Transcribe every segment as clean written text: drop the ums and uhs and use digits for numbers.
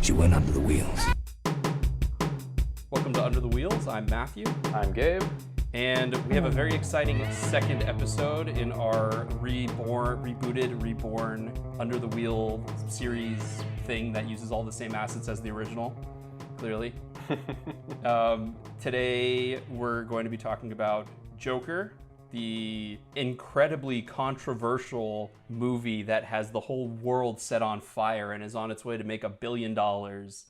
She went under the wheels. Welcome to Under the Wheels. I'm Matthew. I'm Gabe. And we have a very exciting second episode in our reborn Under the Wheel series thing that uses all the same assets as the original, clearly. Today we're going to be talking about Joker, the incredibly controversial movie that has the whole world set on fire and is on its way to make $1 billion.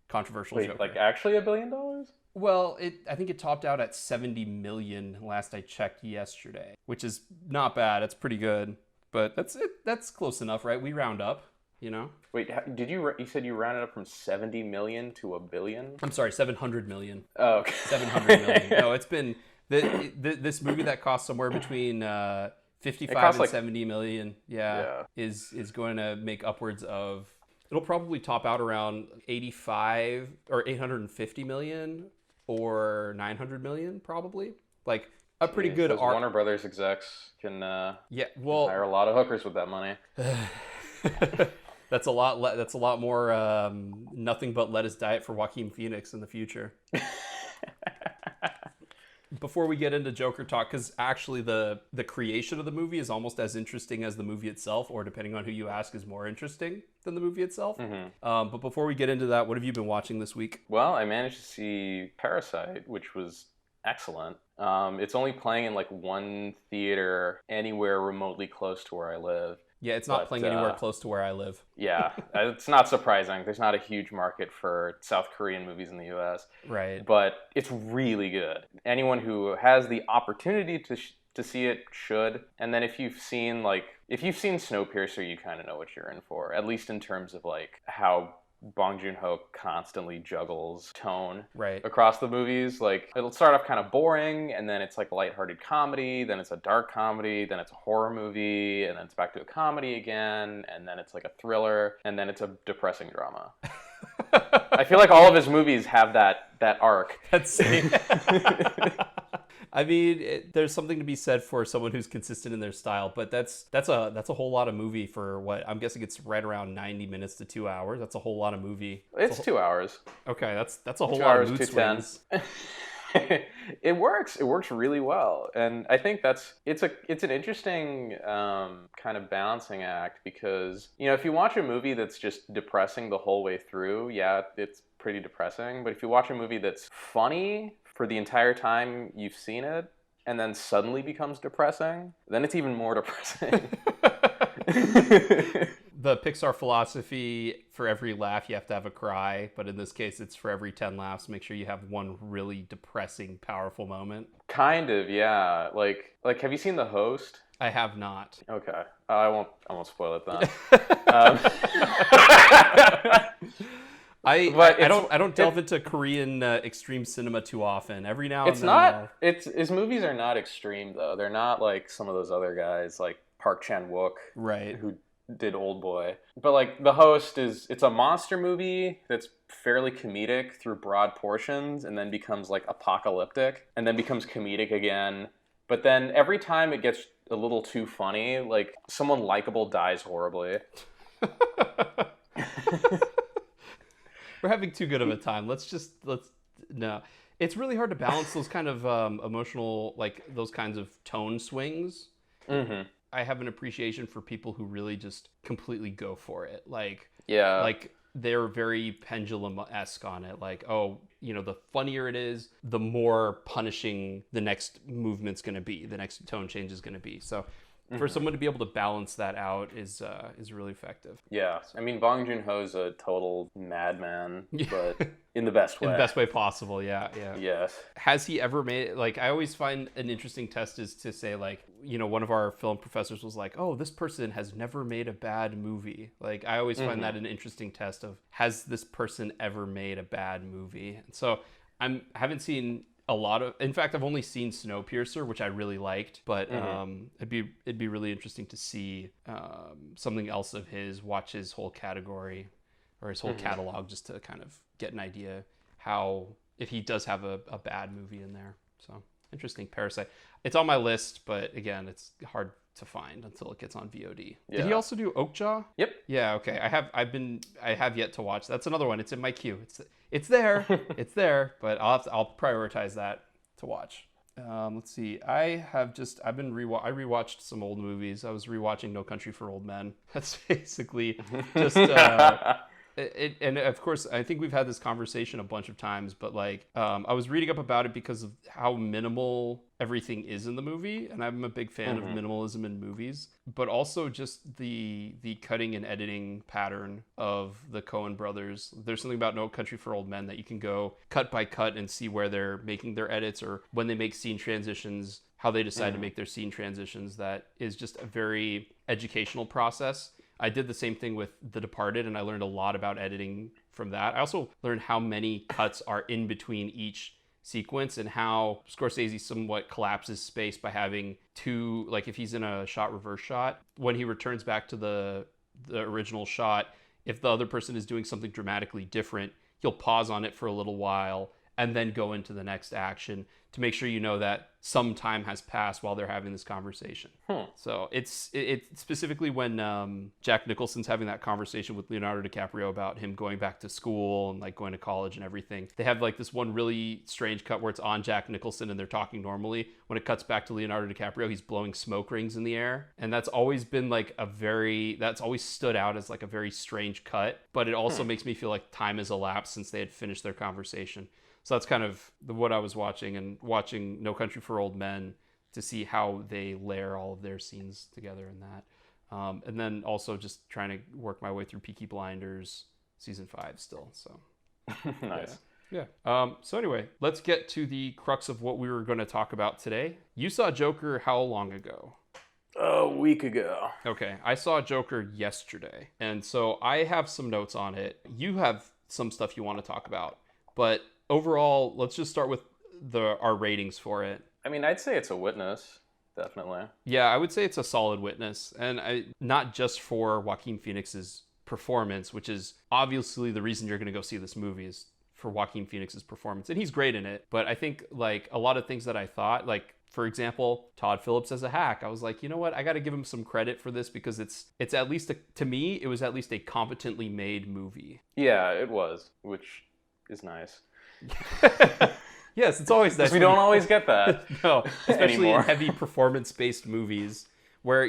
Controversial Wait, Joker. like actually $1 billion? Well, I think it topped out at 70 million last I checked yesterday, which is not bad. It's pretty good, but that's close enough, right? We round up, you know? Wait, you said you rounded up from 70 million to $1 billion? I'm sorry, 700 million. Oh, okay. 700 million. No, it's been this movie that costs somewhere between 55 and 70 million. Yeah, is going to make upwards of. It'll probably top out around 85 or 850 million or 900 million, probably. Like a pretty good art. Warner Brothers execs can hire a lot of hookers with that money. That's a lot more nothing but lettuce diet for Joaquin Phoenix in the future. Before we get into Joker talk, because actually the creation of the movie is almost as interesting as the movie itself, or depending on who you ask, is more interesting than the movie itself. Mm-hmm. But before we get into that, what have you been watching this week? Well, I managed to see Parasite, which was excellent. It's only playing in like one theater anywhere remotely close to where I live. Yeah, it's not playing anywhere close to where I live. Yeah, it's not surprising. There's not a huge market for South Korean movies in the U.S. Right. But it's really good. Anyone who has the opportunity to see it should. And then if you've seen Snowpiercer, you kind of know what you're in for. At least in terms of like how Bong Joon-ho constantly juggles tone across the movies. Like, it'll start off kind of boring, and then it's like a lighthearted comedy, then it's a dark comedy, then it's a horror movie, and then it's back to a comedy again, and then it's like a thriller, and then it's a depressing drama. I feel like all of his movies have that arc. I mean, there's something to be said for someone who's consistent in their style, but that's a whole lot of movie for what I'm guessing it's right around 90 minutes to 2 hours. That's a whole lot of movie. It's 2 hours. Okay, that's a whole lot of mood swings. It works. It works really well, and I think it's an interesting kind of balancing act, because if you watch a movie that's just depressing the whole way through, yeah, it's pretty depressing. But if you watch a movie that's funny for the entire time you've seen it, and then suddenly becomes depressing, then it's even more depressing. The Pixar philosophy, for every laugh you have to have a cry, but in this case it's for every 10 laughs make sure you have one really depressing, powerful moment. Kind of, yeah. Like have you seen The Host? I have not. Okay. I won't spoil it then. I don't delve into Korean extreme cinema too often. Every now and then. His movies are not extreme though. They're not like some of those other guys like Park Chan-wook, right, who did Old Boy. But like The Host it's a monster movie that's fairly comedic through broad portions, and then becomes like apocalyptic, and then becomes comedic again. But then every time it gets a little too funny, like someone likable dies horribly. We're having too good of a time. No. It's really hard to balance those kind of emotional, like those kinds of tone swings. Mm-hmm. I have an appreciation for people who really just completely go for it. Like they're very pendulum-esque on it. Like, the funnier it is, the more punishing the next movement's going to be, the next tone change is going to be. So for someone to be able to balance that out is really effective. Yeah, I mean, Bong Joon-ho's a total madman, but in the best way. In the best way possible, yeah. Yes. Has he ever made, like, I always find an interesting test is to say, like, one of our film professors was like, oh, this person has never made a bad movie. Like, I always find that an interesting test of, has this person ever made a bad movie? And so I haven't seen in fact, I've only seen Snowpiercer, which I really liked, but it'd be really interesting to see something else of his, watch his whole category or his whole catalog, just to kind of get an idea if he does have a bad movie in there. So interesting. Parasite. It's on my list, but again, it's hard to find until it gets on VOD. Yeah. Did he also do Oakjaw? Yep. Yeah, okay. I have yet to watch. That's another one. It's in my queue. It's there. It's there, but I'll prioritize that to watch. Let's see. I rewatched some old movies. I was rewatching No Country for Old Men. That's basically just and of course, I think we've had this conversation a bunch of times, but like, I was reading up about it because of how minimal everything is in the movie, and I'm a big fan of minimalism in movies, but also just the cutting and editing pattern of the Coen brothers. There's something about No Country for Old Men that you can go cut by cut and see where they're making their edits, or when they make scene transitions, how they decide to make their scene transitions. That is just a very educational process. I did the same thing with The Departed, and I learned a lot about editing from that. I also learned how many cuts are in between each sequence, and how Scorsese somewhat collapses space by having two, like if he's in a shot reverse shot, when he returns back to the original shot, if the other person is doing something dramatically different, he'll pause on it for a little while and then go into the next action to make sure you know that some time has passed while they're having this conversation. So it's specifically when Jack Nicholson's having that conversation with Leonardo DiCaprio about him going back to school and like going to college and everything. They have like this one really strange cut where it's on Jack Nicholson and they're talking normally. When it cuts back to Leonardo DiCaprio, he's blowing smoke rings in the air. And that's always been like that's always stood out as like a very strange cut. But it also makes me feel like time has elapsed since they had finished their conversation. So that's kind of what I was watching, and watching No Country for Old Men to see how they layer all of their scenes together in that. And then also just trying to work my way through Peaky Blinders season 5 still. So Nice. Yeah. So anyway, let's get to the crux of what we were going to talk about today. You saw Joker how long ago? A week ago. Okay. I saw Joker yesterday. And so I have some notes on it. You have some stuff you want to talk about. But overall, let's just start with our ratings for it. I mean, I'd say it's a witness, definitely. Yeah, I would say it's a solid witness. And not just for Joaquin Phoenix's performance, which is obviously the reason you're going to go see this movie, is for Joaquin Phoenix's performance. And he's great in it. But I think like a lot of things that I thought, like, for example, Todd Phillips as a hack, I was like, you know what? I got to give him some credit for this, because it's at least, to me, it was at least a competently made movie. Yeah, it was, which is nice. Yes, it's always nice. We don't always get that. No, especially anymore. in heavy performance-based movies where,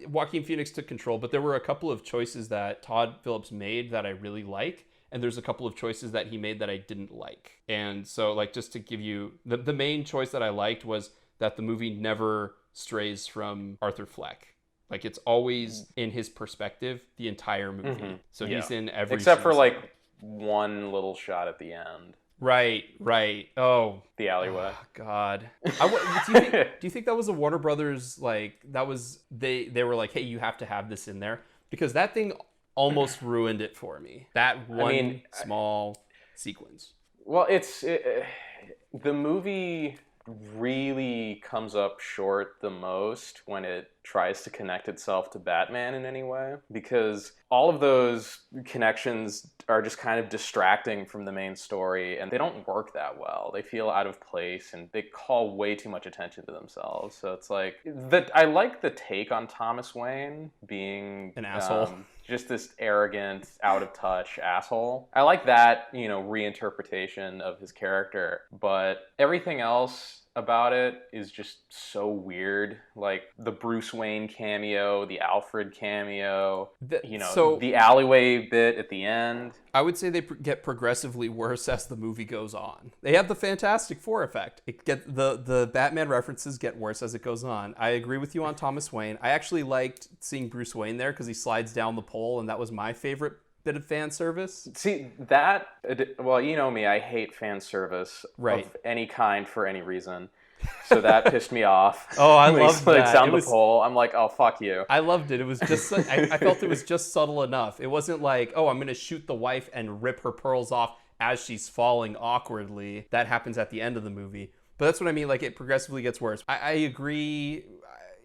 Joaquin Phoenix took control, but there were a couple of choices that Todd Phillips made that I really like, and there's a couple of choices that he made that I didn't like. And so, like, just to give you, the main choice that I liked was that the movie never strays from Arthur Fleck. Like, it's always in his perspective the entire movie. So he's in every except for scene. like one little shot at the end. Right. Oh, The alleyway. Oh, God. Do you think that was a Warner Brothers, like, that was, they were like, hey, you have to have this in there? Because that thing almost ruined it for me. That one small sequence. Well, the movie really comes up short the most when it tries to connect itself to Batman in any way, because all of those connections are just kind of distracting from the main story, and they don't work that well. They feel out of place, and they call way too much attention to themselves. So it's like I like the take on Thomas Wayne being an asshole. Just this arrogant, out of touch asshole. I like that, reinterpretation of his character, but everything else about it is just so weird. Like the Bruce Wayne cameo, the Alfred cameo, the alleyway bit at the end. I would say they get progressively worse as the movie goes on. They have the Fantastic Four effect. The Batman references get worse as it goes on. I agree with you on Thomas Wayne. I actually liked seeing Bruce Wayne there because he slides down the pole, and that was my favorite bit of fan service. See, that, well, you know me, I hate fan service of any kind for any reason. So that pissed me off. Oh, I loved that. Down the pole. I'm like, oh, fuck you. I loved it. It was just, I felt it was just subtle enough. It wasn't like, oh, I'm going to shoot the wife and rip her pearls off as she's falling awkwardly. That happens at the end of the movie. But that's what I mean. Like, it progressively gets worse. I agree.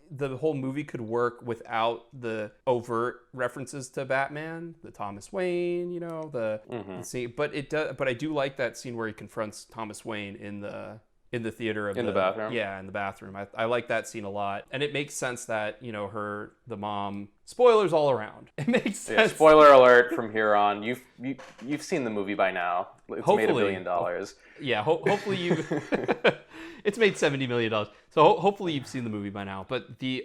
The whole movie could work without the overt references to Batman, the Thomas Wayne, the scene. But it does. But I do like that scene where he confronts Thomas Wayne in the in the theater of In the bathroom? Yeah, in the bathroom. I like that scene a lot, and it makes sense that the mom. Spoilers all around. It makes sense. Yeah, spoiler alert from here on. You've seen the movie by now. It's Hopefully. made $1 billion. Yeah, hopefully you. It's made $70 million. So hopefully you've seen the movie by now. But the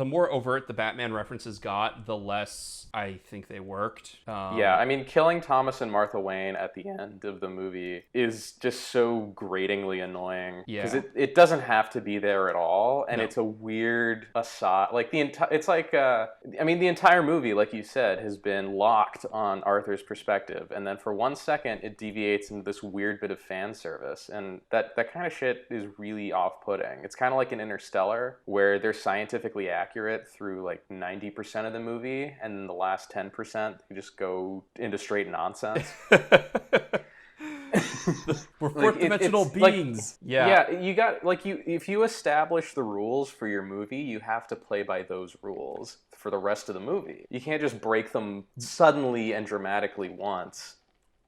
more overt the Batman references got, the less I think they worked. Yeah, I mean, killing Thomas and Martha Wayne at the end of the movie is just so gratingly annoying. Yeah. Because it doesn't have to be there at all, and No. it's a weird aside. Like it's like the entire movie, like you said, has been locked on Arthur's perspective, and then for 1 second it deviates into this weird bit of fan service, and that kind of shit is really off-putting. It's kind of like an Interstellar, where they're scientifically accurate through like 90% of the movie, and then the last 10% you just go into straight nonsense. We're fourth dimensional beings. Like, yeah, you got if you establish the rules for your movie, you have to play by those rules for the rest of the movie. You can't just break them suddenly and dramatically once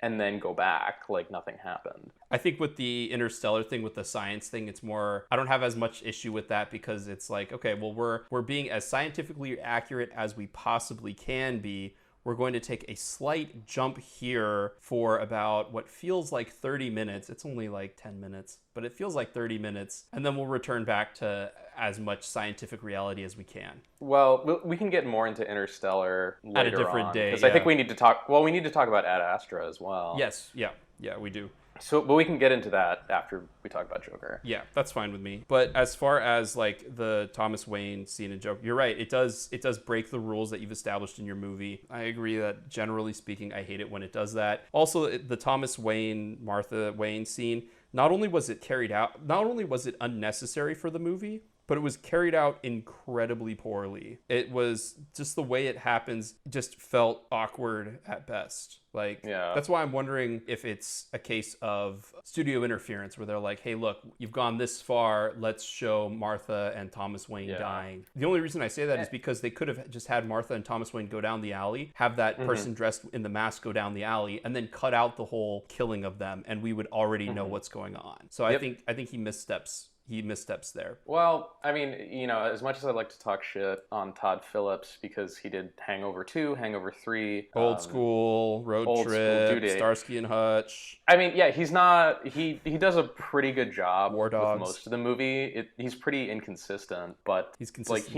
and then go back like nothing happened. I think with the Interstellar thing, with the science thing, it's more, I don't have as much issue with that, because it's like, okay, well, we're being as scientifically accurate as we possibly can be. We're going to take a slight jump here for about what feels like 30 minutes. It's only like 10 minutes, but it feels like 30 minutes. And then we'll return back to as much scientific reality as we can. Well, we can get more into Interstellar later at a different on, day. Because I think we need to talk about Ad Astra as well. Yes, yeah, we do. So, but we can get into that after we talk about Joker. Yeah, that's fine with me. But as far as like the Thomas Wayne scene in Joker, you're right. It does break the rules that you've established in your movie. I agree that generally speaking, I hate it when it does that. Also, the Thomas Wayne, Martha Wayne scene, not only was it unnecessary for the movie, but it was carried out incredibly poorly. It was just the way it happens just felt awkward at best. Like, yeah. That's why I'm wondering if it's a case of studio interference where they're like, hey, look, you've gone this far. Let's show Martha and Thomas Wayne dying. The only reason I say that is because they could have just had Martha and Thomas Wayne go down the alley, have that person dressed in the mask go down the alley, and then cut out the whole killing of them, and we would already know what's going on. So I think he missteps. He missteps there. Well, I mean, as much as I'd like to talk shit on Todd Phillips because he did Hangover 2, Hangover 3. Old School, Road Trip, Starsky and Hutch. I mean, yeah, he's not... He does a pretty good job War Dogs. with most of the movie. He's pretty inconsistent, but... He's consistently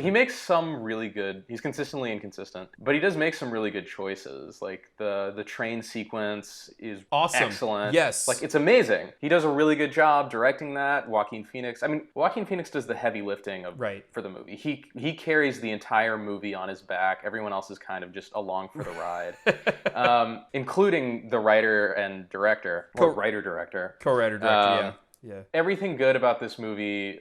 he makes some really good... He's consistently inconsistent, but he does make some really good choices. Like, the train sequence is awesome. Excellent. Yes. Like, it's amazing. He does a really good job directing that. Joaquin Phoenix does the heavy lifting for the movie. He carries the entire movie on his back. Everyone else is kind of just along for the ride, including the writer and director, or writer-director. Co-writer-director, yeah. Everything good about this movie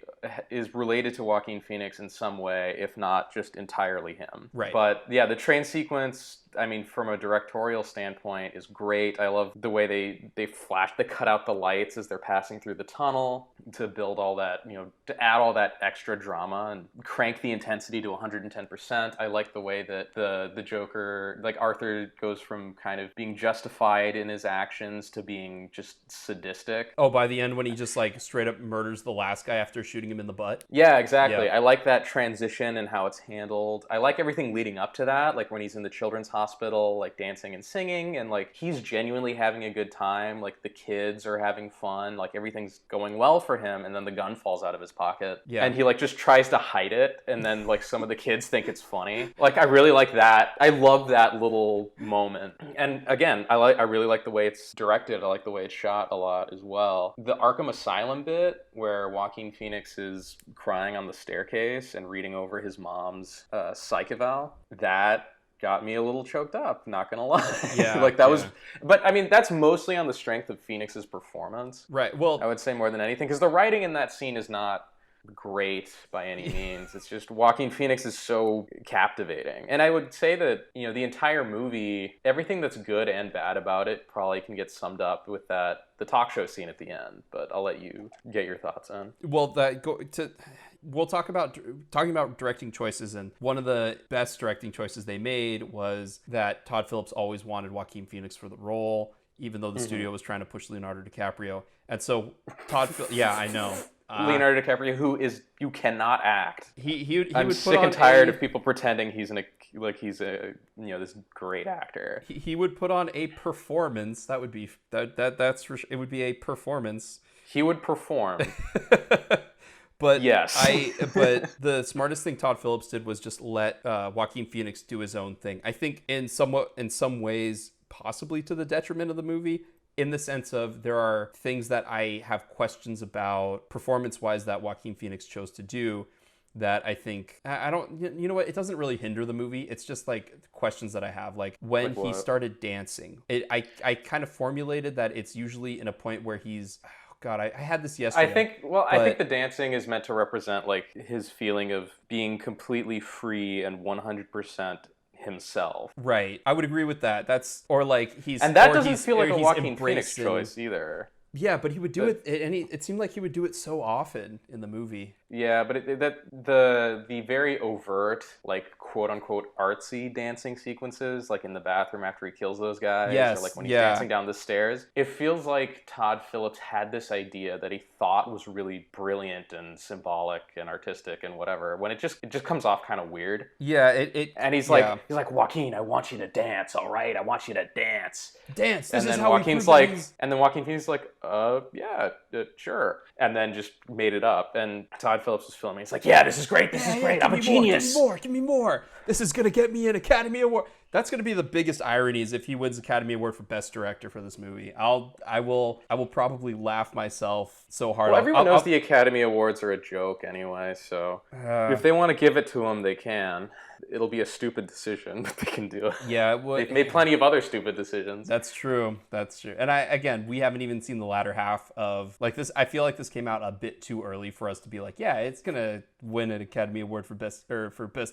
is related to Joaquin Phoenix in some way, if not just entirely him. Right. But yeah, the train sequence, I mean, from a directorial standpoint, is great. I love the way they cut out the lights as they're passing through the tunnel to build all that, to add all that extra drama and crank the intensity to 110%. I like the way that the Joker, like Arthur, goes from kind of being justified in his actions to being just sadistic. Oh, by the end when he just like straight up murders the last guy after shooting him in the butt? Yeah, exactly. Yeah. I like that transition and how it's handled. I like everything leading up to that, like when he's in the children's hospital, like dancing and singing, and like he's genuinely having a good time. Like the kids are having fun, like everything's going well for him, and then the gun falls out of his pocket. Yeah. And he like just tries to hide it, and then like some of the kids think it's funny. Like I really like that. I love that little moment. And again, I really like the way it's directed. I like the way it's shot a lot as well. The Arkham Asylum bit where Joaquin Phoenix is crying on the staircase and reading over his mom's psych eval, that got me a little choked up, not gonna lie. Yeah. Like that was, but I mean, that's mostly on the strength of Phoenix's performance. Right. Well, I would say more than anything, because the writing in that scene is not great by any means. It's just Joaquin Phoenix is so captivating. And I would say that, the entire movie, everything that's good and bad about it probably can get summed up with the talk show scene at the end, but I'll let you get your thoughts on. Well, we'll talking about directing choices, and one of the best directing choices they made was that Todd Phillips always wanted Joaquin Phoenix for the role. even though the studio was trying to push Leonardo DiCaprio. And so Todd, yeah, I know. Leonardo DiCaprio, you cannot act. I'm would sick and tired of people pretending he's this great actor. He would put on a performance. That would be that's for sure. It would be a performance. He would perform. But yes, but the smartest thing Todd Phillips did was just let Joaquin Phoenix do his own thing. I think in some ways, possibly to the detriment of the movie, in the sense of there are things that I have questions about performance-wise that Joaquin Phoenix chose to do that I think, I don't, you know what, it doesn't really hinder the movie. It's just like questions that I have. Like when he started dancing, I kind of formulated that it's usually in a point where he's, oh God, I had this yesterday. I think the dancing is meant to represent like his feeling of being completely free and 100% himself. Right. I would agree with that. And that doesn't feel like a Joaquin Phoenix choice either. Yeah, but he would do it, and it seemed like he would do it so often in the movie. Yeah, but the very overt, like quote unquote artsy dancing sequences, like in the bathroom after he kills those guys, or like when he's dancing down the stairs, it feels like Todd Phillips had this idea that he thought was really brilliant and symbolic and artistic and whatever. When it just comes off kind of weird. Yeah, and he's like Joaquin, I want you to dance, all right? I want you to dance. Dance. And then Joaquin's like, and then Joaquin Phoenix is like, yeah, sure. And then just made it up. And Todd Phillips was filming. He's like, yeah, this is great. This is great. I'm a genius. Give me more. This is going to get me an Academy Award. That's going to be the biggest irony is if he wins Academy Award for Best Director for this movie. I will probably laugh myself so hard. Well, everyone knows the Academy Awards are a joke anyway, so if they want to give it to him, they can. It'll be a stupid decision, but they can do it. Yeah, they've made plenty of other stupid decisions. That's true. And we haven't even seen the latter half of like this. I feel like this came out a bit too early for us to be like, yeah, it's gonna win an Academy Award for Best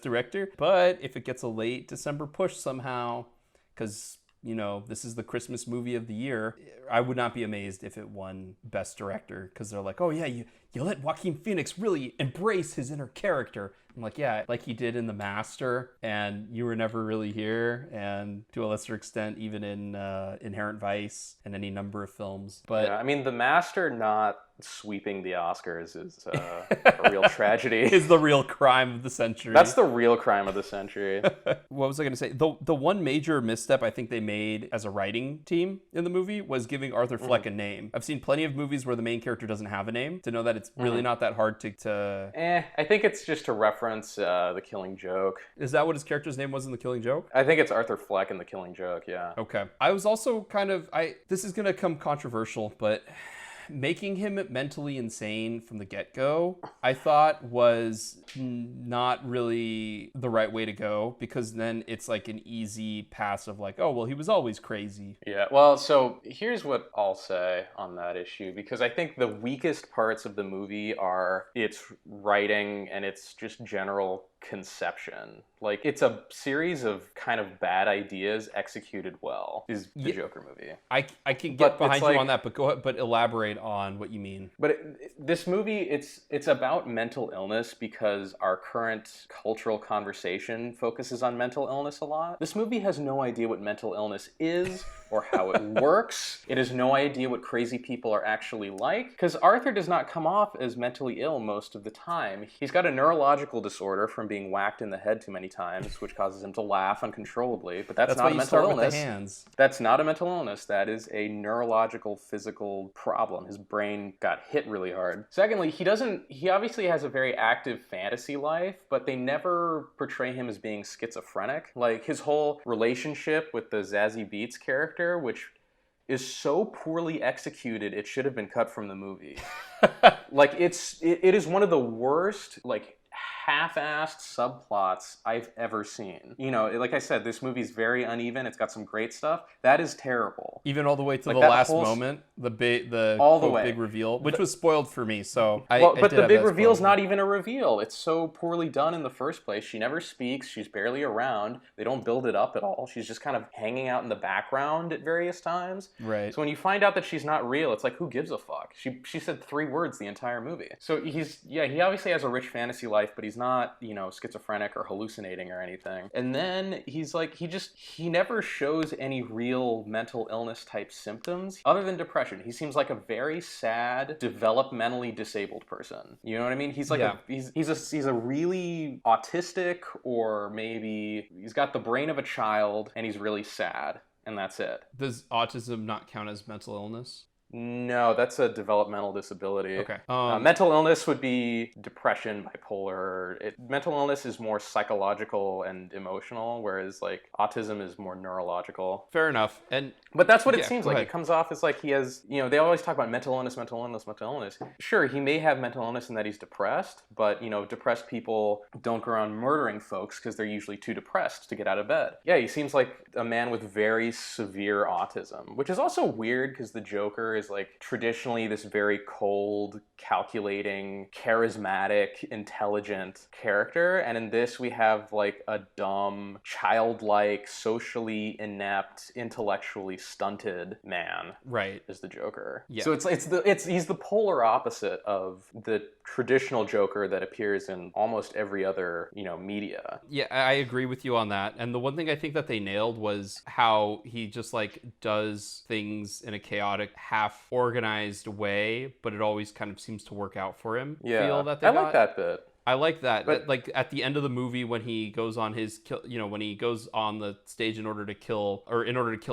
Director. But if it gets a late December push somehow, because this is the Christmas movie of the year, I would not be amazed if it won Best Director, because they're like, oh yeah, you let Joaquin Phoenix really embrace his inner character. I'm like, yeah, like he did in The Master and You Were Never Really Here, and to a lesser extent even in Inherent Vice and any number of films. But yeah, I mean, The Master not sweeping the Oscars is a real tragedy. Is the real crime of the century. That's the real crime of the century. What was I going to say? The one major misstep I think they made as a writing team in the movie was giving Arthur Fleck a name. I've seen plenty of movies where the main character doesn't have a name, to know that it's really not that hard to... I think it's just to reference The Killing Joke. Is that what his character's name was in The Killing Joke? I think it's Arthur Fleck in The Killing Joke, yeah. Okay. I was also this is going to come controversial, but... making him mentally insane from the get-go, I thought was not really the right way to go, because then it's like an easy pass of like, oh, well, he was always crazy. Yeah, well, so here's what I'll say on that issue, because I think the weakest parts of the movie are its writing and its just general conception. Like, it's a series of kind of bad ideas executed well, is the Joker movie. I can get behind you on that, but go ahead, but elaborate on what you mean. But this movie, it's about mental illness because our current cultural conversation focuses on mental illness a lot. This movie has no idea what mental illness is or how it works. It has no idea what crazy people are actually like, because Arthur does not come off as mentally ill most of the time. He's got a neurological disorder from being whacked in the head too many times, which causes him to laugh uncontrollably, but that's not a mental illness. With the hands. That's not a mental illness. That is a neurological, physical problem. His brain got hit really hard. Secondly, he obviously has a very active fantasy life, but they never portray him as being schizophrenic. Like, his whole relationship with the Zazie Beetz character, which is so poorly executed, it should have been cut from the movie. Like, it is one of the worst, like, half-assed subplots I've ever seen. Like I said, this movie's very uneven. It's got some great stuff. That is terrible. Even all the way to the last moment, the big reveal, which was spoiled for me. So but the big reveal's not even a reveal. It's so poorly done in the first place. She never speaks. She's barely around. They don't build it up at all. She's just kind of hanging out in the background at various times. Right. So when you find out that she's not real, it's like, who gives a fuck? She said 3 words the entire movie. So he obviously has a rich fantasy life, but he's He's not, schizophrenic or hallucinating or anything. And then he's like, he never shows any real mental illness type symptoms other than depression. He seems like a very sad, developmentally disabled person. You know what I mean? He's like he's a really autistic, or maybe he's got the brain of a child and he's really sad, and that's it. Does autism not count as mental illness? No, that's a developmental disability. Okay. Mental illness would be depression, bipolar. Mental illness is more psychological and emotional, whereas like autism is more neurological. Fair enough. But that's what it seems like. Ahead. It comes off as like he has, they always talk about mental illness. Sure, he may have mental illness in that he's depressed, but, depressed people don't go around murdering folks because they're usually too depressed to get out of bed. Yeah, he seems like a man with very severe autism, which is also weird because the Joker is like traditionally this very cold, calculating, charismatic, intelligent character. And in this, we have like a dumb, childlike, socially inept, intellectually stunted man. Right. Is the Joker. Yeah. So he's the polar opposite of the traditional Joker that appears in almost every other, media. Yeah, I agree with you on that. And the one thing I think that they nailed was how he just like does things in a chaotic, half organized way, but it always kind of seems to work out for him. Yeah, Feel that like that bit. I like that. But, like at the end of the movie, when he goes on his when he goes on the stage in order to kill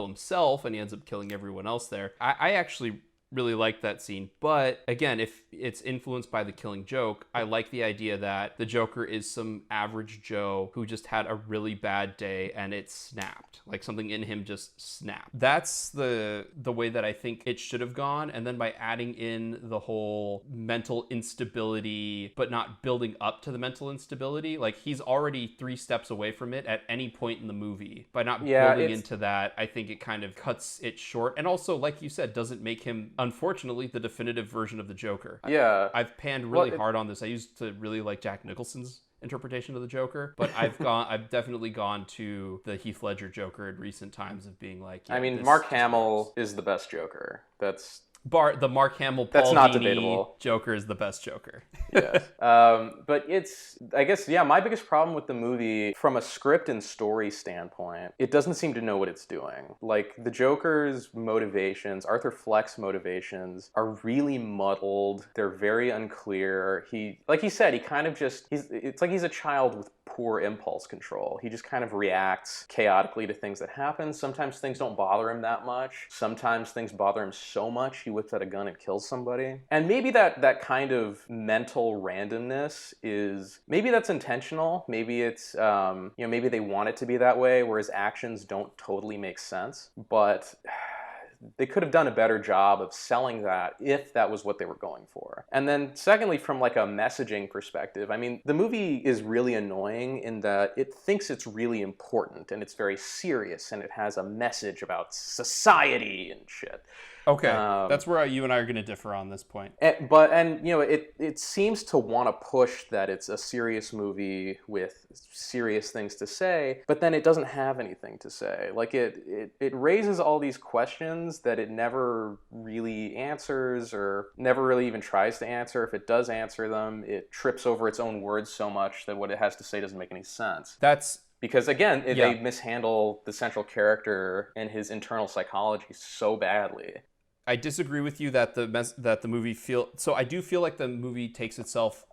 himself, and he ends up killing everyone else there. I actually really like that scene. But again, if it's influenced by the Killing Joke, I like the idea that the Joker is some average Joe who just had a really bad day and it snapped. Like something in him just snapped. That's the way that I think it should have gone. And then by adding in the whole mental instability, but not building up to the mental instability, like he's already 3 steps away from it at any point in the movie. By not building into that, I think it kind of cuts it short. And also, like you said, doesn't make him, unfortunately, the definitive version of the Joker. Yeah. I've panned really hard on this. I used to really like Jack Nicholson's interpretation of the Joker, but I've definitely gone to the Heath Ledger Joker in recent times of being like, I mean, Mark Hamill is the best Joker. The Mark Hamill, Paul that's not Dini debatable. Joker is the best Joker. Yes. But I guess, my biggest problem with the movie, from a script and story standpoint, it doesn't seem to know what it's doing. Like, the Joker's motivations, Arthur Fleck's motivations, are really muddled. They're very unclear. Like he said, it's like he's a child with poor impulse control. He just kind of reacts chaotically to things that happen. Sometimes things don't bother him that much. Sometimes things bother him so much he whips out a gun and kills somebody. And maybe that kind of mental randomness maybe that's intentional. Maybe it's maybe they want it to be that way, where his actions don't totally make sense. But they could have done a better job of selling that if that was what they were going for. And then secondly, from like a messaging perspective, I mean, the movie is really annoying in that it thinks it's really important and it's very serious and it has a message about society and shit. Okay, that's where you and I are going to differ on this point. It seems to want to push that it's a serious movie with serious things to say, but then it doesn't have anything to say. Like it raises all these questions that it never really answers, or never really even tries to answer. If it does answer them, it trips over its own words so much that what it has to say doesn't make any sense. Because they mishandle the central character and his internal psychology so badly. I disagree with you that the movie so I do feel like the movie takes itself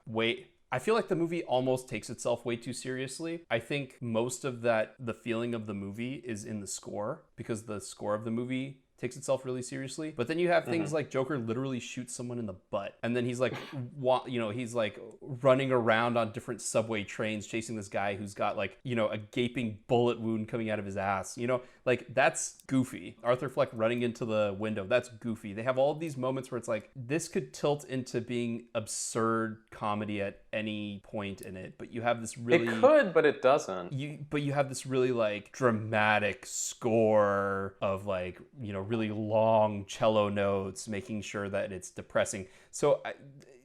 I feel like the movie almost takes itself way too seriously. I think most of the feeling of the movie is in the score, because the score of the movie takes itself really seriously. But then you have things like Joker literally shoots someone in the butt, and then he's like he's like running around on different subway trains chasing this guy who's got like a gaping bullet wound coming out of his ass. Like that's goofy. Arthur Fleck running into the window, that's goofy. They have all of these moments where it's like this could tilt into being absurd comedy at any point in it, but you have this really, it could, but it doesn't. But you have this really like dramatic score of like really long cello notes, making sure that it's depressing. So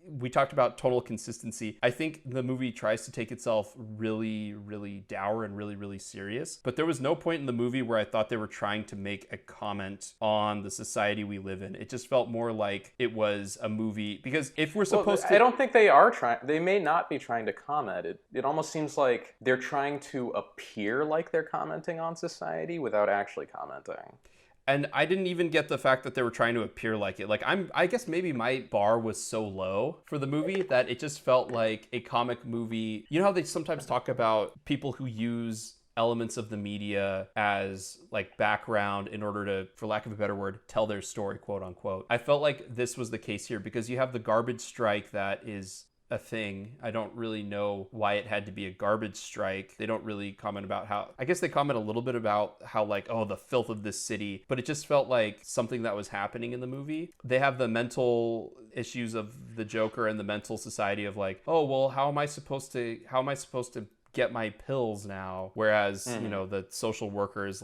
we talked about tonal consistency. I think the movie tries to take itself really, really dour and really, really serious. But there was no point in the movie where I thought they were trying to make a comment on the society we live in. It just felt more like it was a movie. Because if we're supposed to... I don't think they are trying... They may not be trying to comment. It almost seems like they're trying to appear like they're commenting on society without actually commenting. And I didn't even get the fact that they were trying to appear like it. Like, I guess maybe my bar was so low for the movie that it just felt like a comic movie. You know how they sometimes talk about people who use elements of the media as like background in order to, for lack of a better word, tell their story, quote unquote. I felt like this was the case here because you have the garbage strike that is a thing. I don't really know why it had to be a garbage strike. They don't really comment about how, I guess they comment a little bit about how like, oh, the filth of this city, but it just felt like something that was happening in the movie. They have the mental issues of the Joker and the mental society of like, oh, well, how am I supposed to get my pills now? Whereas, you know, the social workers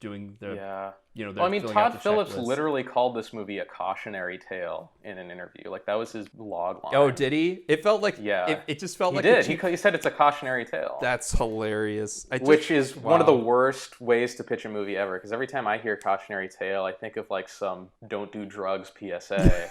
doing the, you know, well, I mean, Todd Phillips literally called this movie a cautionary tale in an interview. Like, that was his log line. Oh, did he? It felt like, it just felt like... He said it's a cautionary tale. That's hilarious. Which is one of the worst ways to pitch a movie ever, because every time I hear cautionary tale, I think of like some don't do drugs PSA.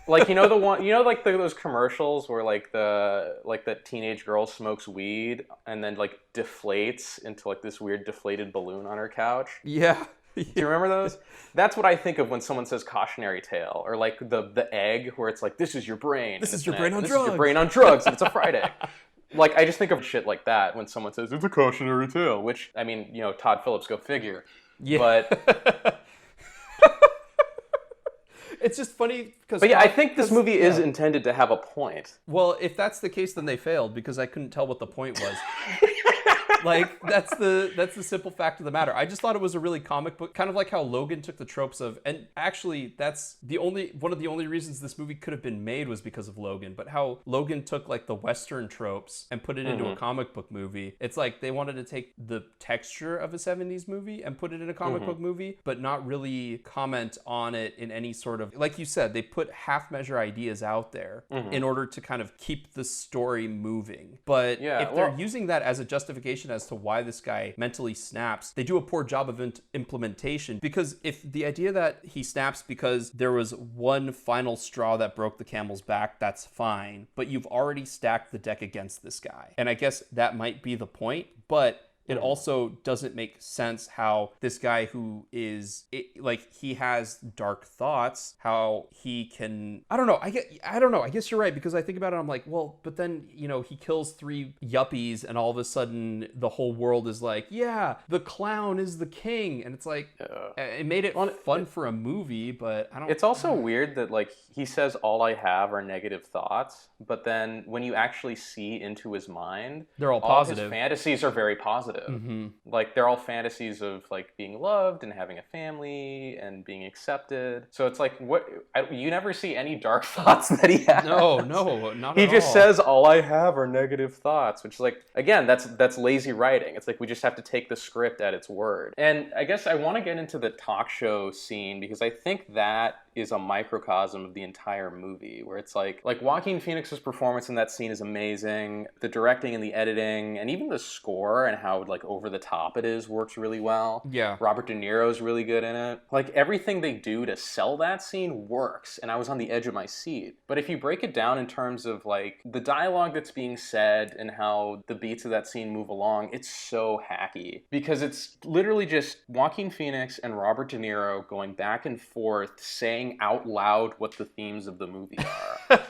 Like, you know, the one, you know, like those commercials where like the teenage girl smokes weed and then like deflates into like this weird deflated balloon on her couch? Yeah. Do you remember those? That's what I think of when someone says cautionary tale, or like the egg where it's like, this is your brain. This is your brain on drugs. This is your brain on drugs and it's a fried egg. Like, I just think of shit like that when someone says, it's a cautionary tale, which, I mean, you know, Todd Phillips, go figure. Yeah. But... It's just funny because... But yeah, I think this movie is intended to have a point. Well, if that's the case, then they failed because I couldn't tell what the point was. Like, that's the simple fact of the matter. I just thought it was a really comic book, kind of like how Logan took the tropes of, and actually that's one of the only reasons this movie could have been made was because of Logan, but how Logan took like the Western tropes and put it into a comic book movie. It's like they wanted to take the texture of a 70s movie and put it in a comic book movie, but not really comment on it in any sort of, like you said, they put half measure ideas out there in order to kind of keep the story moving. But if they're using that as a justification as to why this guy mentally snaps, they do a poor job of implementation. Because if the idea that he snaps because there was one final straw that broke the camel's back, that's fine. But you've already stacked the deck against this guy. And I guess that might be the point, but it also doesn't make sense how this guy who is like, he has dark thoughts, how he can, I don't know. I guess you're right, because I think about it, I'm like, well, but then, you know, he kills 3 yuppies and all of a sudden the whole world is like, yeah, the clown is the king. And it's like, it made it fun for a movie, but I don't... It's also weird that like he says all I have are negative thoughts, but then when you actually see into his mind, they're all positive. His fantasies are very positive. Like, they're all fantasies of like being loved and having a family and being accepted. So it's like, you never see any dark thoughts that he has. No, not at all. He just says all I have are negative thoughts, which is like, again, that's lazy writing. It's like, we just have to take the script at its word. And I guess I want to get into the talk show scene because I think that is a microcosm of the entire movie, where it's like Joaquin Phoenix's performance in that scene is amazing. The directing and the editing and even the score and how like over the top it is works really well. Yeah. Robert De Niro's really good in it. Like, everything they do to sell that scene works, and I was on the edge of my seat. But if you break it down in terms of like the dialogue that's being said and how the beats of that scene move along, it's so hacky because it's literally just Joaquin Phoenix and Robert De Niro going back and forth saying out loud what the themes of the movie are.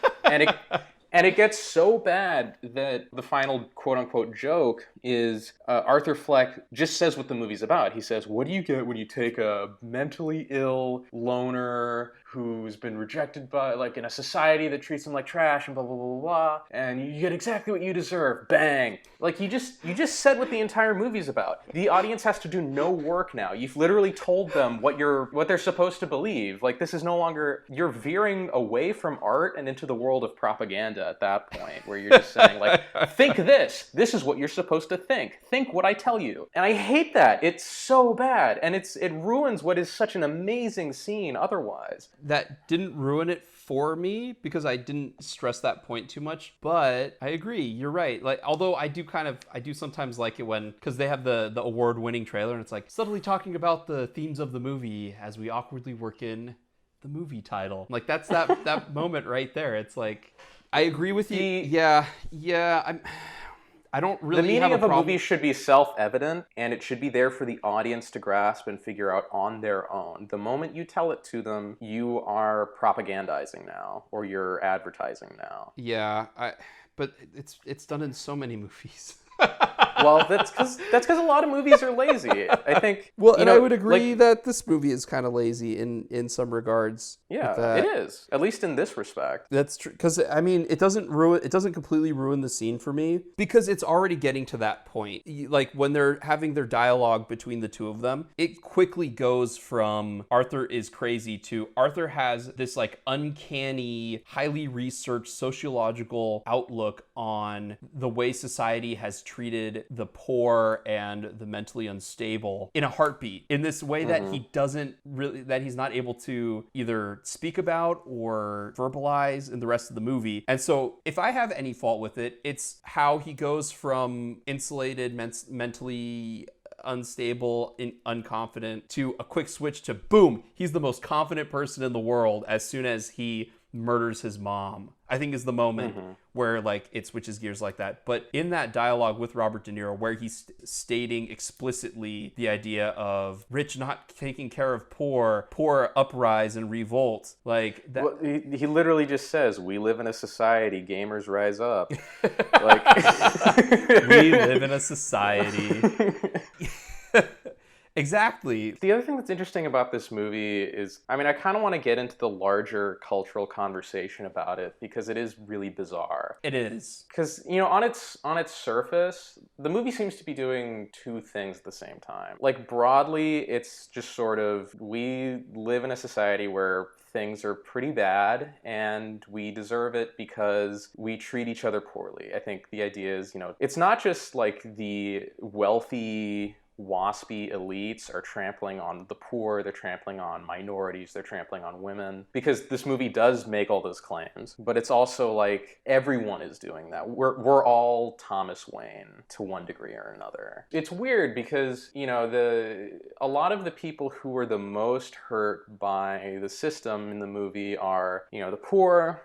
And it gets so bad that the final quote-unquote joke is Arthur Fleck just says what the movie's about. He says, what do you get when you take a mentally ill loner who's been rejected by, like, in a society that treats him like trash and blah, blah, blah, blah, blah, and you get exactly what you deserve. Bang. Like, you just said what the entire movie's about. The audience has to do no work now. You've literally told them what they're supposed to believe. Like, this is no longer, you're veering away from art and into the world of propaganda at that point, where you're just saying, like, think this is what you're supposed to to think. Think what I tell you. And I hate that. It's so bad. And it ruins what is such an amazing scene otherwise. That didn't ruin it for me because I didn't stress that point too much, but I agree, you're right. Like, although I do sometimes like it when, because they have the award-winning trailer and it's like subtly talking about the themes of the movie as we awkwardly work in the movie title. Like, that's that moment right there. It's like, I agree with you. I don't really The meaning have of a problem. movie should be self-evident, and it should be there for the audience to grasp and figure out on their own. The moment you tell it to them, you are propagandizing now, or you're advertising now. Yeah, but it's done in so many movies. Well, that's because a lot of movies are lazy. I think. Well, and I would agree that this movie is kind of lazy in some regards. Yeah, it is. At least in this respect. That's true. Because I mean, it doesn't completely ruin the scene for me because it's already getting to that point. Like when they're having their dialogue between the two of them, it quickly goes from Arthur is crazy to Arthur has this like uncanny, highly researched sociological outlook on the way society has treated the poor and the mentally unstable in a heartbeat, in this way that he's not able to either speak about or verbalize in the rest of the movie. And so if I have any fault with it, it's how he goes from insulated, mentally unstable, unconfident, to a quick switch to boom, he's the most confident person in the world as soon as he murders his mom. I think is the moment where like it switches gears like that. But in that dialogue with Robert De Niro, where he's stating explicitly the idea of rich not taking care of poor uprise and revolt, like that. Well, he literally just says, "We live in a society, gamers rise up." Like we live in a society. Exactly. The other thing that's interesting about this movie is, I mean, I kind of want to get into the larger cultural conversation about it because it is really bizarre. It is. Because, you know, on its surface, the movie seems to be doing two things at the same time. Like, broadly, it's just sort of, we live in a society where things are pretty bad and we deserve it because we treat each other poorly. I think the idea is, you know, it's not just like the wealthy waspy elites are trampling on the poor, they're trampling on minorities, they're trampling on women, because this movie does make all those claims, but it's also like everyone is doing that. We're all Thomas Wayne to one degree or another. It's weird because, you know, a lot of the people who are the most hurt by the system in the movie are, you know, the poor.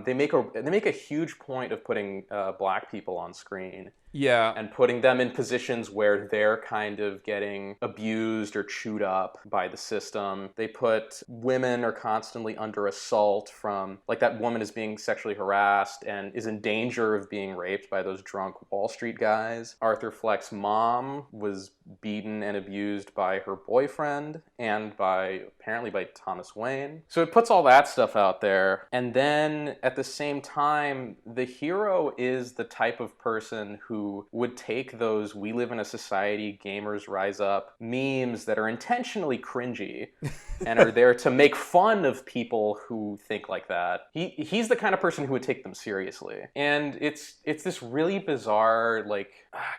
They make a huge point of putting black people on screen. Yeah. And putting them in positions where they're kind of getting abused or chewed up by the system. They put women are constantly under assault from, like, that woman is being sexually harassed and is in danger of being raped by those drunk Wall Street guys. Arthur Fleck's mom was beaten and abused by her boyfriend and apparently by Thomas Wayne. So it puts all that stuff out there. And then at the same time, the hero is the type of person who would take those "we live in a society, gamers rise up" memes that are intentionally cringy and are there to make fun of people who think like that. He's the kind of person who would take them seriously. And it's this really bizarre, like,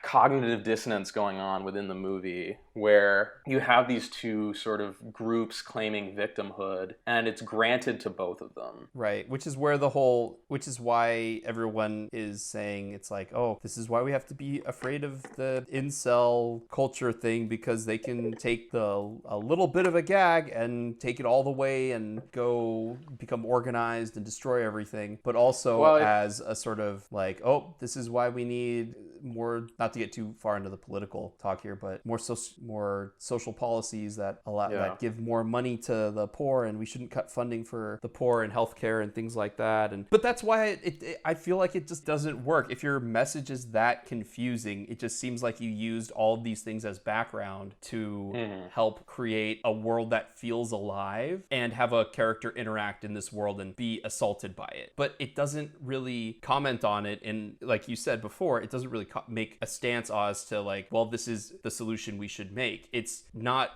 cognitive dissonance going on within the movie where you have these two sort of groups claiming victimhood, and it's granted to both of them. Right, which is why everyone is saying it's like, oh, this is why we have to be afraid of the incel culture thing, because they can take a little bit of a gag and take it all the way and go become organized and destroy everything, but also as a sort of like, oh, this is why we need more, not to get too far into the political talk here, but more social policies that that give more money to the poor, and we shouldn't cut funding for the poor and healthcare and things like that. But that's why I feel like it just doesn't work. If your message is that confusing, it just seems like you used all of these things as background to help create a world that feels alive and have a character interact in this world and be assaulted by it. But it doesn't really comment on it, and like you said before, it doesn't really make a stance as to like, well, this is the solution we should make. It's not.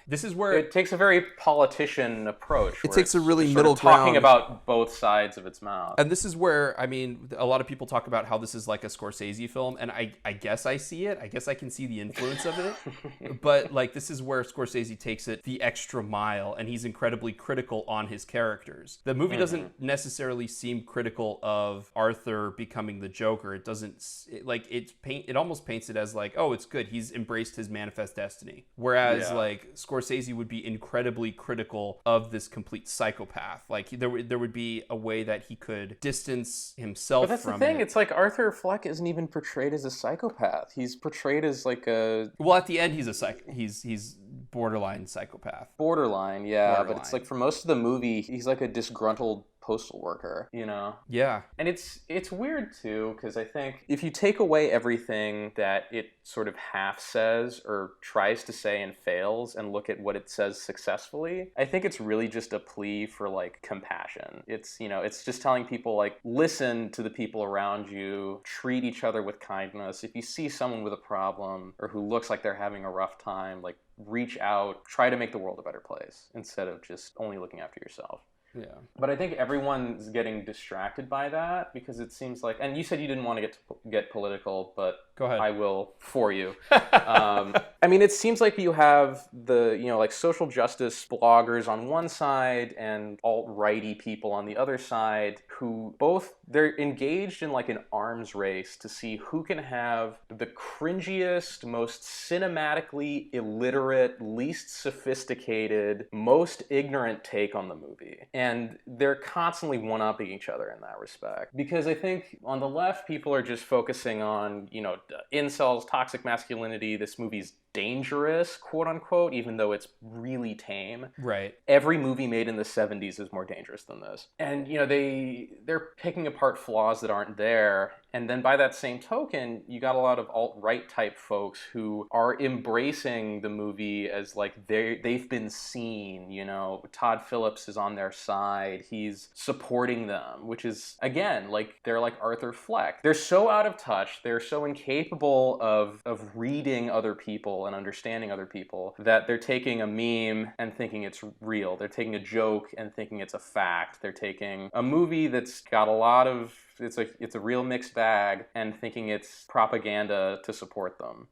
This is where it takes a very politician approach. It takes a really sort middle of talking ground. about both sides of its mouth. And this is where, I mean, a lot of people talk about how this is like a Scorsese film, and I guess I see it. I guess I can see the influence of it. But like, this is where Scorsese takes it the extra mile, and he's incredibly critical on his characters. The movie doesn't necessarily seem critical of Arthur becoming the Joker. It doesn't, it almost paints it as like, oh, it's good. He's embraced his manifest destiny. Whereas like Scorsese would be incredibly critical of this complete psychopath. Like there would be a way that he could distance himself from it. But that's the thing. It's like Arthur Fleck isn't even portrayed as a psychopath. He's portrayed as like a... Well, at the end, he's borderline psychopath. Borderline, yeah. But it's like for most of the movie, he's like a disgruntled postal worker, you know? Yeah. And it's weird too, because I think if you take away everything that it sort of half says or tries to say and fails and look at what it says successfully, I think it's really just a plea for like compassion. It's, you know, it's just telling people like, listen to the people around you, treat each other with kindness. If you see someone with a problem or who looks like they're having a rough time, like reach out, try to make the world a better place instead of just only looking after yourself. Yeah. But I think everyone's getting distracted by that because it seems like, and you said you didn't want to get political, but go ahead. I will for you. I mean, it seems like you have the, you know, like social justice bloggers on one side and alt-righty people on the other side who both, they're engaged in like an arms race to see who can have the cringiest, most cinematically illiterate, least sophisticated, most ignorant take on the movie. And they're constantly one-upping each other in that respect. Because I think on the left, people are just focusing on, you know, incels, toxic masculinity, this movie's dangerous, quote unquote, even though it's really tame. Right. Every movie made in the 70s is more dangerous than this. And, you know, they're picking apart flaws that aren't there. And then by that same token, you got a lot of alt-right type folks who are embracing the movie as like they've been seen, you know. Todd Phillips is on their side. He's supporting them, which is, again, like they're like Arthur Fleck. They're so out of touch. They're so incapable of reading other people and understanding other people that they're taking a meme and thinking it's real. They're taking a joke and thinking it's a fact. They're taking a movie that's got a lot of it's a real mixed bag and thinking it's propaganda to support them.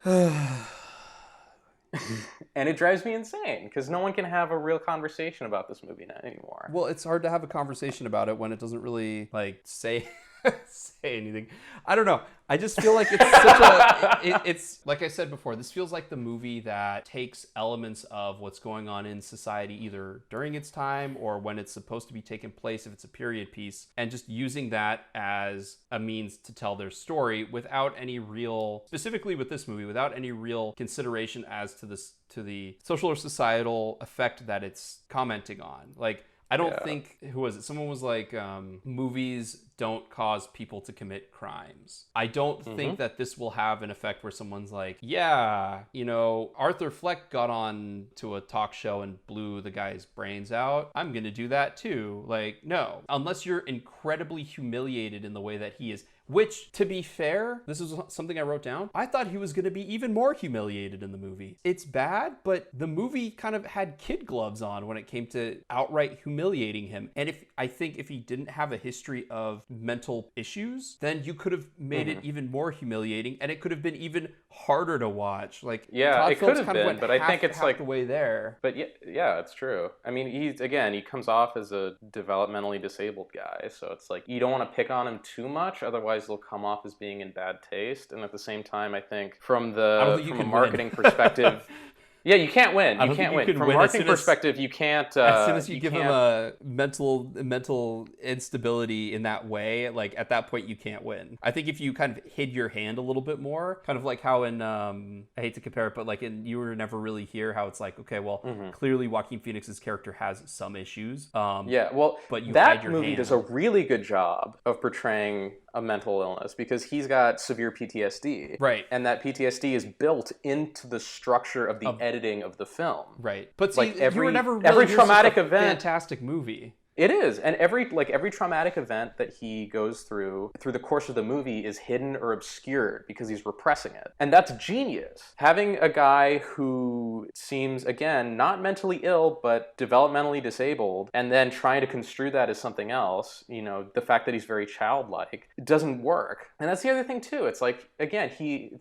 And it drives me insane because no one can have a real conversation about this movie anymore. Well, it's hard to have a conversation about it when it doesn't really like say anything. I don't know. I just feel like it's such a it's like I said before, this feels like the movie that takes elements of what's going on in society either during its time or when it's supposed to be taking place if it's a period piece, and just using that as a means to tell their story without any real, specifically with this movie, without any real consideration as to the social or societal effect that it's commenting on. Like, I don't think, who was it? Someone was like, movies don't cause people to commit crimes. I don't think that this will have an effect where someone's like, yeah, you know, Arthur Fleck got on to a talk show and blew the guy's brains out. I'm going to do that too. Like, no. Unless you're incredibly humiliated in the way that he is. Which, to be fair, this is something I wrote down. I thought he was going to be even more humiliated in the movie. It's bad, but the movie kind of had kid gloves on when it came to outright humiliating him. And I think if he didn't have a history of mental issues, then you could have made it even more humiliating, and it could have been even harder to watch. Like, yeah, Todd it Phillips could have kind of been, went but I think it's half like the way there. But yeah, it's true. I mean, he comes off as a developmentally disabled guy, so it's like you don't want to pick on him too much, otherwise they'll come off as being in bad taste. And at the same time, I think from a marketing perspective. Yeah, you can't win. You can't win. From a marketing perspective, you can't... as soon as you give him a mental instability in that way, like, at that point, you can't win. I think if you kind of hid your hand a little bit more, kind of like how in... I hate to compare it, but like in You Were Never Really Here, how it's like, okay, well, clearly Joaquin Phoenix's character has some issues. Yeah, well, but you that hide your movie hand. does a really good job of portraying a mental illness because he's got severe PTSD. Right. And that PTSD is built into the structure of the editing of the film. Right. But see, like You Were Never Really every Here's traumatic such a event. fantastic movie. It is, and every traumatic event that he goes through the course of the movie is hidden or obscured because he's repressing it, and that's genius. Having a guy who seems, again, not mentally ill but developmentally disabled, and then trying to construe that as something else, the fact that he's very childlike, it doesn't work. And that's the other thing too. It's like, again,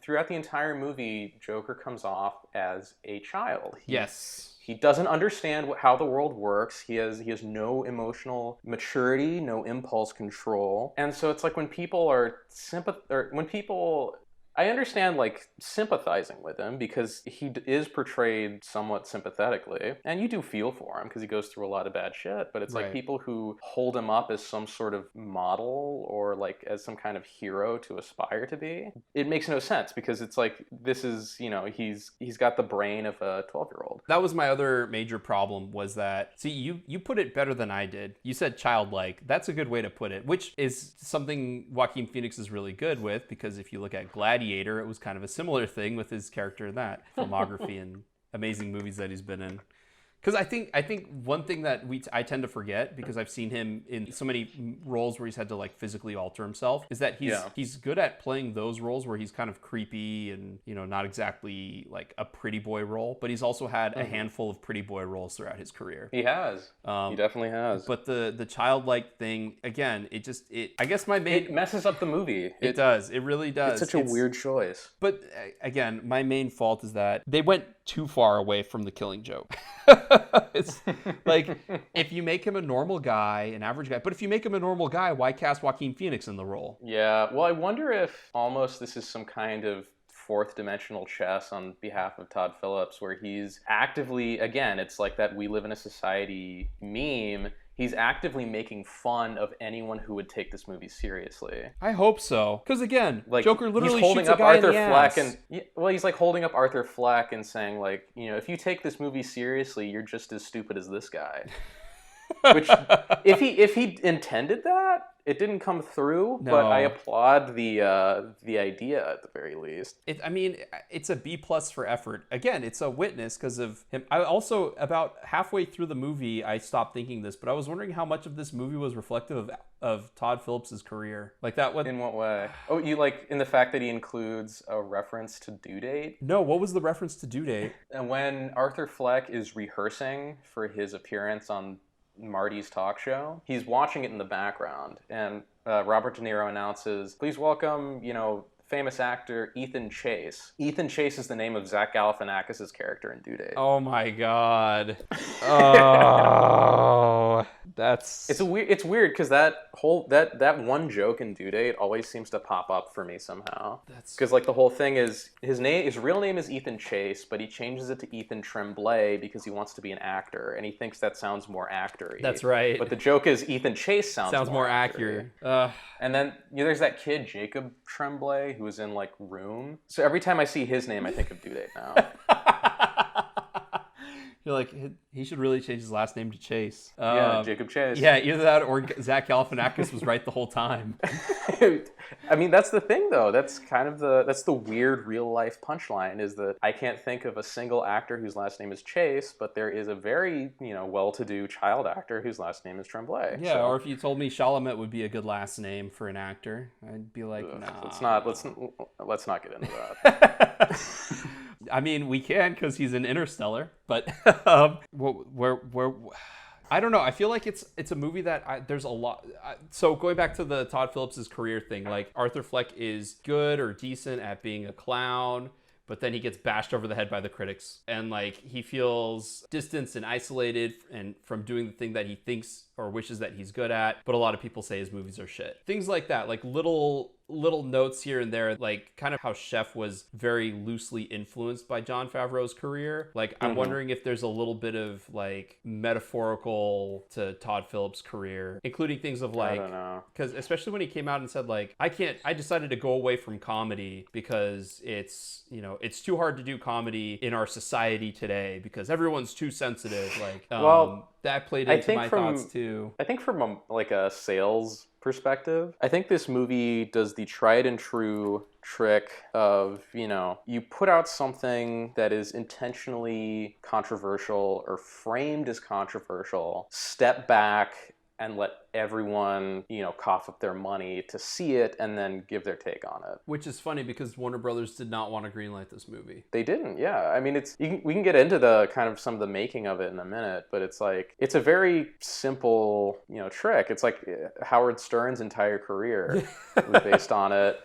throughout the entire movie, Joker comes off as a child. Yes. He doesn't understand how the world works. He has no emotional maturity, no impulse control. And so it's like when people I understand like sympathizing with him because he is portrayed somewhat sympathetically, and you do feel for him because he goes through a lot of bad shit. But it's like people who hold him up as some sort of model or like as some kind of hero to aspire to be, it makes no sense because it's like this is he's got the brain of a 12-year-old. That was my other major problem, was that, see, you put it better than I did. You said childlike. That's a good way to put it, which is something Joaquin Phoenix is really good with, because if you look at Gladiator, it was kind of a similar thing with his character in that filmography and amazing movies that he's been in. Because I think one thing that I tend to forget, because I've seen him in so many roles where he's had to like physically alter himself, is that he's good at playing those roles where he's kind of creepy and not exactly like a pretty boy role, but he's also had a handful of pretty boy roles throughout his career. He has. He definitely has. But the childlike thing, again, I guess it messes up the movie. It does. It really does. It's such a weird choice. But again, my main fault is that they went too far away from the Killing Joke. It's like, if you make him a normal guy, an average guy, but if you make him a normal guy, why cast Joaquin Phoenix in the role? Yeah, well, I wonder if almost this is some kind of fourth dimensional chess on behalf of Todd Phillips, where he's actively, again, it's like that we live in a society meme. He's actively making fun of anyone who would take this movie seriously. I hope so. Because again, like, Joker literally he's holding shoots up a guy Arthur in the Fleck ass. He's like holding up Arthur Fleck and saying like, if you take this movie seriously, you're just as stupid as this guy. Which, if he intended that, it didn't come through, No. but I applaud the idea at the very least. It's a B+ for effort. Again, it's a witness because of him. I also, about halfway through the movie, I stopped thinking this, but I was wondering how much of this movie was reflective of Todd Phillips' career. Like that one. In what way? Oh, you like in the fact that he includes a reference to Due Date? No, what was the reference to Due Date? And when Arthur Fleck is rehearsing for his appearance on Marty's talk show, he's watching it in the background, and Robert De Niro announces, "Please welcome, famous actor Ethan Chase." Ethan Chase is the name of Zach Galifianakis' character in Due Date. Oh my god. Oh, it's weird because that one joke in Due Date always seems to pop up for me somehow. Because like the whole thing is his real name is Ethan Chase, but he changes it to Ethan Tremblay because he wants to be an actor and he thinks that sounds more actor-y. That's right. But the joke is Ethan Chase sounds more accurate. And then there's that kid Jacob Tremblay who was in like Room. So every time I see his name, I think of Due Date now. You're like, he should really change his last name to Chase. Jacob Chase. Yeah, either that or Zach Galifianakis was right the whole time. That's the thing though. That's kind of that's the weird real life punchline, is that I can't think of a single actor whose last name is Chase, but there is a very, well-to-do child actor whose last name is Tremblay. Yeah, or if you told me Chalamet would be a good last name for an actor, I'd be like, nah. Let's not get into that. We can because he's in Interstellar, but I don't know. I feel like it's a movie that there's a lot. So going back to the Todd Phillips' career thing, like Arthur Fleck is good or decent at being a clown, but then he gets bashed over the head by the critics, and like he feels distanced and isolated and from doing the thing that he thinks or wishes that he's good at, but a lot of people say his movies are shit. Things like that, like little notes here and there, like kind of how Chef was very loosely influenced by Jon Favreau's career. Like I'm wondering if there's a little bit of like metaphorical to Todd Phillips' career, including things of like, I don't know, because especially when he came out and said like, I decided to go away from comedy because it's too hard to do comedy in our society today because everyone's too sensitive. Like that played into my thoughts too. I think from a sales perspective, I think this movie does the tried and true trick of, you put out something that is intentionally controversial or framed as controversial, step back and let everyone, cough up their money to see it and then give their take on it. Which is funny because Warner Brothers did not want to greenlight this movie. They didn't, yeah. I mean, we can get into the kind of some of the making of it in a minute, but it's like, it's a very simple, trick. It's like Howard Stern's entire career was based on it.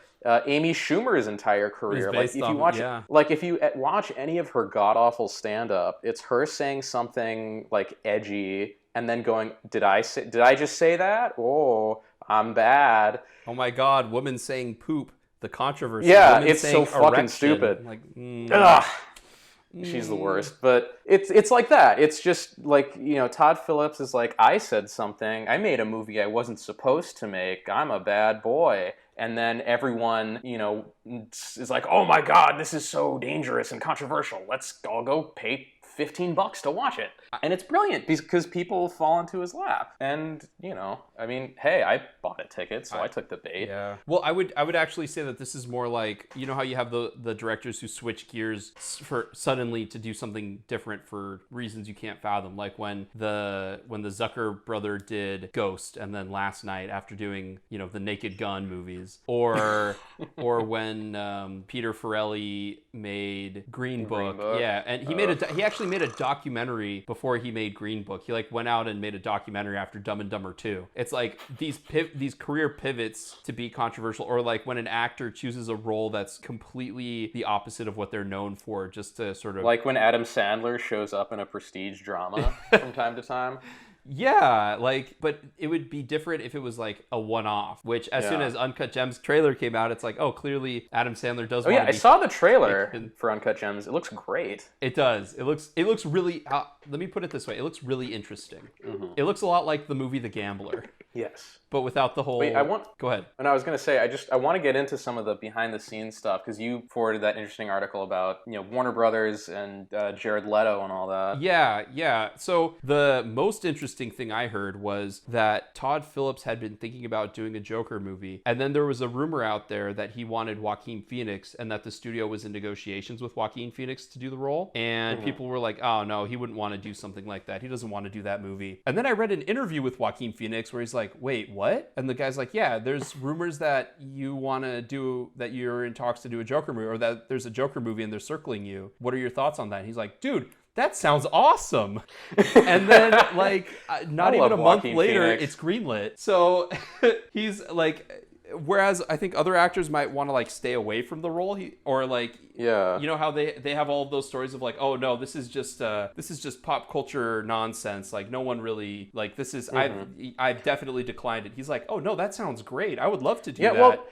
Amy Schumer's entire career. Like if you watch any of her god awful stand up, it's her saying something like edgy and then going, did I just say that? Oh, I'm bad. Oh my God, woman saying poop. The controversy. Yeah, it's so fucking stupid. Like, ugh. She's the worst. But it's like that. It's just like, Todd Phillips is like, I said something. I made a movie I wasn't supposed to make. I'm a bad boy. And then everyone, is like, oh my God, this is so dangerous and controversial. Let's all go pay $15 to watch it. And it's brilliant because people fall into his lap. And, I mean, hey, I bought a ticket, so I took the bait. Yeah. Well, I would actually say that this is more like, how you have the directors who switch gears suddenly to do something different for reasons you can't fathom. Like when the Zucker brother did Ghost, and then Last Night after doing, the Naked Gun movies, or when Peter Farrelly made Green Book. Yeah, and he actually made a documentary before he made Green Book. He went out and made a documentary after Dumb and Dumber 2. It's like these career pivots to be controversial, or like when an actor chooses a role that's completely the opposite of what they're known for, just to sort of like when Adam Sandler shows up in a prestige drama from time to time. Yeah, but it would be different if it was like a one-off, which as soon as Uncut Gems trailer came out, it's like, oh, clearly Adam Sandler does want to be... I saw the trailer for Uncut Gems. It looks great. It does. It looks really... let me put it this way. It looks really interesting. Mm-hmm. It looks a lot like the movie The Gambler. Yes. But without the whole... Wait, Go ahead. And I was going to say, I want to get into some of the behind-the-scenes stuff, because you forwarded that interesting article about, Warner Brothers and Jared Leto and all that. Yeah. So the most interesting thing I heard was that Todd Phillips had been thinking about doing a Joker movie, and then there was a rumor out there that he wanted Joaquin Phoenix, and that the studio was in negotiations with Joaquin Phoenix to do the role, and people were like, oh no, he wouldn't want to do something like that. He doesn't want to do that movie. And then I read an interview with Joaquin Phoenix where he's like, wait, what? And the guy's like, yeah, there's rumors that you're in talks to do a Joker movie, or that there's a Joker movie and they're circling you. What are your thoughts on that? And he's like, dude, that sounds awesome. And then not even a month later, Phoenix. It's greenlit. So he's like, whereas I think other actors might want to stay away from the role, how they have all of those stories of oh no, this is just pop culture nonsense. No one really this is I've definitely declined it. He's like, oh no, that sounds great. I would love to do that. Well,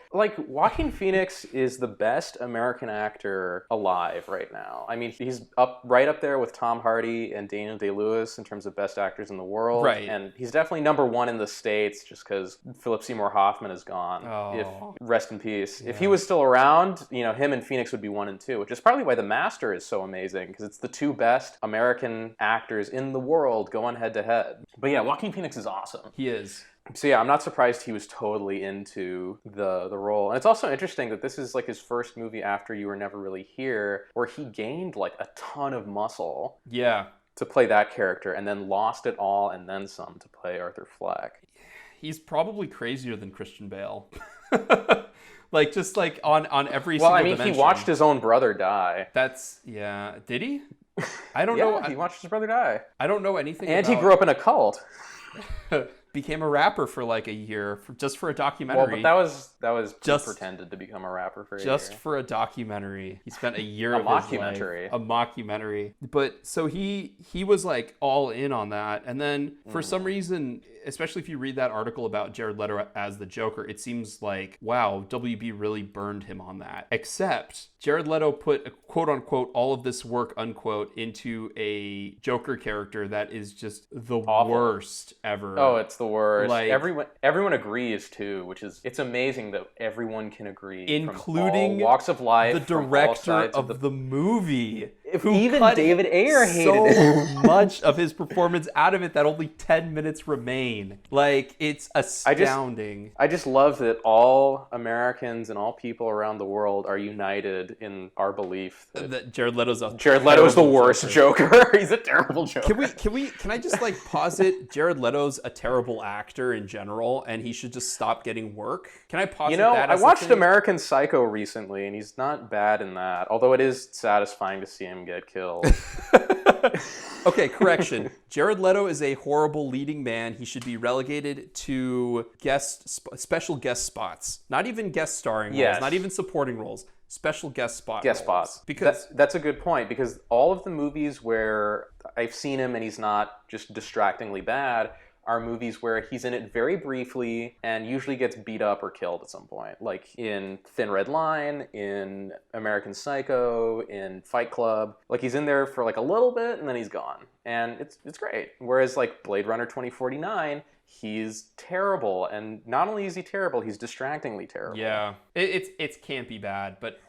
Joaquin Phoenix is the best American actor alive right now. I mean, he's right up there with Tom Hardy and Daniel Day-Lewis in terms of best actors in the world. Right. And he's definitely number one in the States just because Philip Seymour Hoffman is gone. Oh. Rest in peace. Yeah. If he was still around, him and Phoenix would be 1 and 2, which is probably why The Master is so amazing, because it's the two best American actors in the world going head to head. But yeah, Joaquin Phoenix is awesome. He is. So yeah, I'm not surprised he was totally into the role. And it's also interesting that this is his first movie after You Were Never Really Here, where he gained a ton of muscle. Yeah. To play that character, and then lost it all and then some to play Arthur Fleck. He's probably crazier than Christian Bale. On every single dimension. He watched his own brother die. Did he? I don't know. He watched his brother die. I don't know anything And he grew up in a cult. Became a rapper for a year just for a documentary. Well, but that was just pretended to become a rapper for a year. Just for a documentary. He spent a year of his life. A mockumentary. But so he was all in on that, and then for some reason, especially if you read that article about Jared Leto as the Joker, it seems wow, WB really burned him on that. Except Jared Leto put quote unquote all of this work unquote into a Joker character that is just the awful. Worst ever. Oh, it's the worst. Everyone agrees too, which is it's amazing that everyone can agree, including from all walks of life, the director of the movie. If who even cut David Ayer hated so it. much of his performance out of it that only 10 minutes remain. Like, it's astounding. I just love that all Americans and all people around the world are united in our belief that Jared Leto's the worst Joker. He's a terrible Joker. Can I just like posit Jared Leto's a terrible actor in general and he should just stop getting work? Can I posit that as I watched American Psycho recently and he's not bad in that, although it is satisfying to see him get killed. Okay, correction. Jared Leto is a horrible leading man. He should be relegated to special guest spots. Not even guest starring roles, not even supporting roles. Special guest spots. Because that's a good point, because all of the movies where I've seen him and he's not just distractingly bad are movies where he's in it very briefly and usually gets beat up or killed at some point. Like in Thin Red Line, in American Psycho, in Fight Club. Like he's in there for like a little bit and then he's gone. And it's great. Whereas like Blade Runner 2049, he's terrible. And not only is he terrible, he's distractingly terrible. Yeah, it's campy bad, but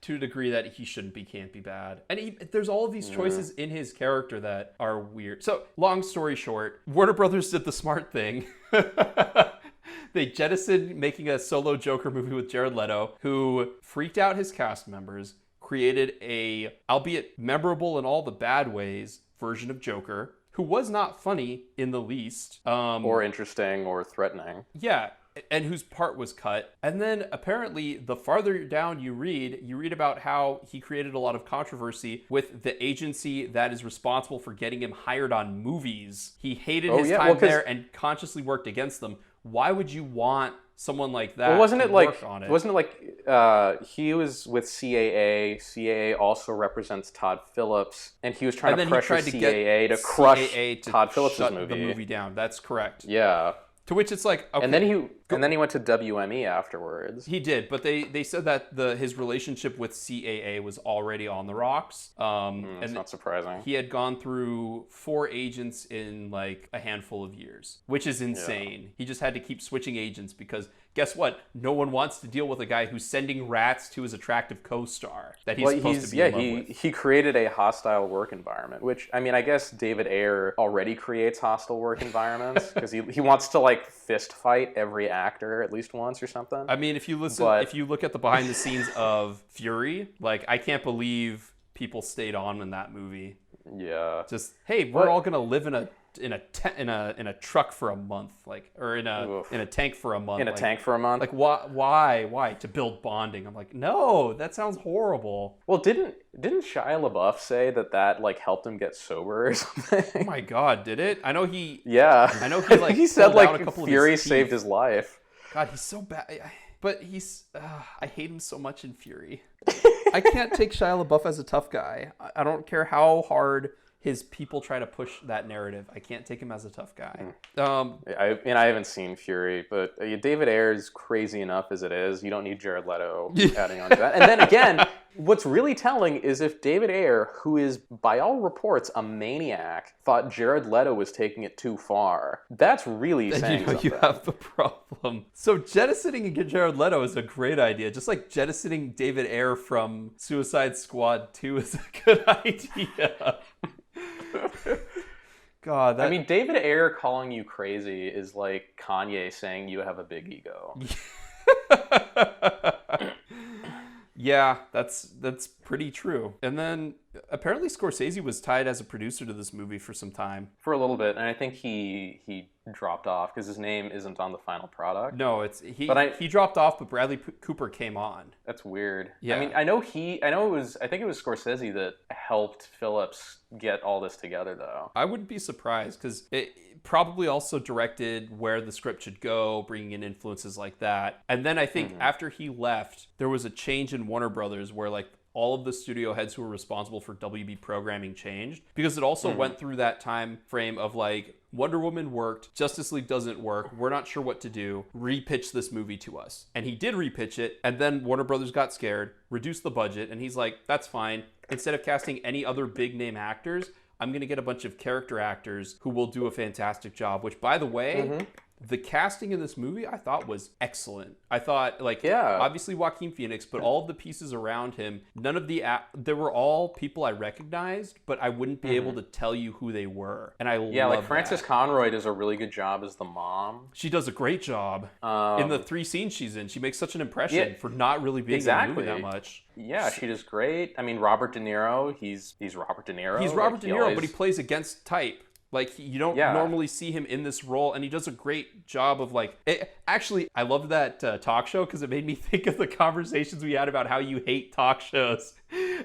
to a degree that he shouldn't be campy bad. And there's all of these choices in his character that are weird. So, long story short, Warner Brothers did the smart thing. They jettisoned making a solo Joker movie with Jared Leto, who freaked out his cast members, created a, albeit memorable in all the bad ways, version of Joker, who was not funny in the least. Or interesting or threatening. Yeah. And whose part was cut. And then apparently the farther down you read about how he created a lot of controversy with the agency that is responsible for getting him hired on movies. He hated his time there and consciously worked against them. Why would you want someone like that wasn't to it like, work on it? Wasn't it like he was with CAA. CAA also represents Todd Phillips, and he was trying to pressure CAA to crush Todd Phillips' movie. The movie down. That's correct. Yeah. To which it's like, okay. And then he went to WME afterwards. He did, but they said that his relationship with CAA was already on the rocks. That's not surprising. He had gone through 4 agents in like a handful of years, which is insane. Yeah. He just had to keep switching agents because guess what? No one wants to deal with a guy who's sending rats to his attractive co-star that he's supposed to be in love with. He created a hostile work environment, which, I mean, I guess David Ayer already creates hostile work environments because he wants to like fist fight every actor at least once or something. I mean, if you look at the behind the scenes of Fury, like I can't believe people stayed on in that movie. Yeah. Just, hey, we're all gonna live in a truck for a month, like, or in a tank for a month. Tank for a month. Like, why to build bonding? I'm like, no, that sounds horrible. Well, didn't Shia LaBeouf say that like helped him get sober or something? Oh my God, did it? I know he. Yeah. I know he like. He said like Fury saved his life. God, he's so bad. But I hate him so much in Fury. I can't take Shia LaBeouf as a tough guy. I don't care how hard his people try to push that narrative. I can't take him as a tough guy. I haven't seen Fury, but David Ayer is crazy enough as it is. You don't need Jared Leto adding on to that. And then again, what's really telling is if David Ayer, who is by all reports a maniac, thought Jared Leto was taking it too far, that's really saying something. You have the problem. So jettisoning Jared Leto is a great idea. Just like jettisoning David Ayer from Suicide Squad 2 is a good idea. God, I mean, David Ayer calling you crazy is like Kanye saying you have a big ego. Yeah, that's pretty true. And then apparently Scorsese was tied as a producer to this movie for some time. For a little bit, and I think he dropped off because his name isn't on the final product. No, he dropped off, but Bradley Cooper came on. That's weird. Yeah. I mean, I think it was Scorsese that helped Phillips get all this together, though. I wouldn't be surprised because it probably also directed where the script should go, bringing in influences like that. And then I think after he left, there was a change in Warner Brothers where like all of the studio heads who were responsible for WB programming changed because it also went through that time frame of like Wonder Woman worked, Justice League doesn't work, we're not sure what to do, repitch this movie to us. And he did repitch it, and then Warner Brothers got scared, reduced the budget, and he's like, that's fine. Instead of casting any other big name actors, I'm going to get a bunch of character actors who will do a fantastic job, which by the way, The casting in this movie I thought was excellent. I thought, like, Yeah. obviously Joaquin Phoenix, but all of the pieces around him, none of they were all people I recognized, but I wouldn't be able to tell you who they were. And I love like Frances that. Conroy does a really good job as the mom. She does a great job in the 3 scenes she's in. She makes such an impression for not really being in the movie that much. Yeah, she does great. I mean, Robert De Niro, he's Robert De Niro. He's Robert De Niro, but he plays against type. Like, you don't normally see him in this role, and he does a great job of, like... Actually, I love that talk show, because it made me think of the conversations we had about how you hate talk shows,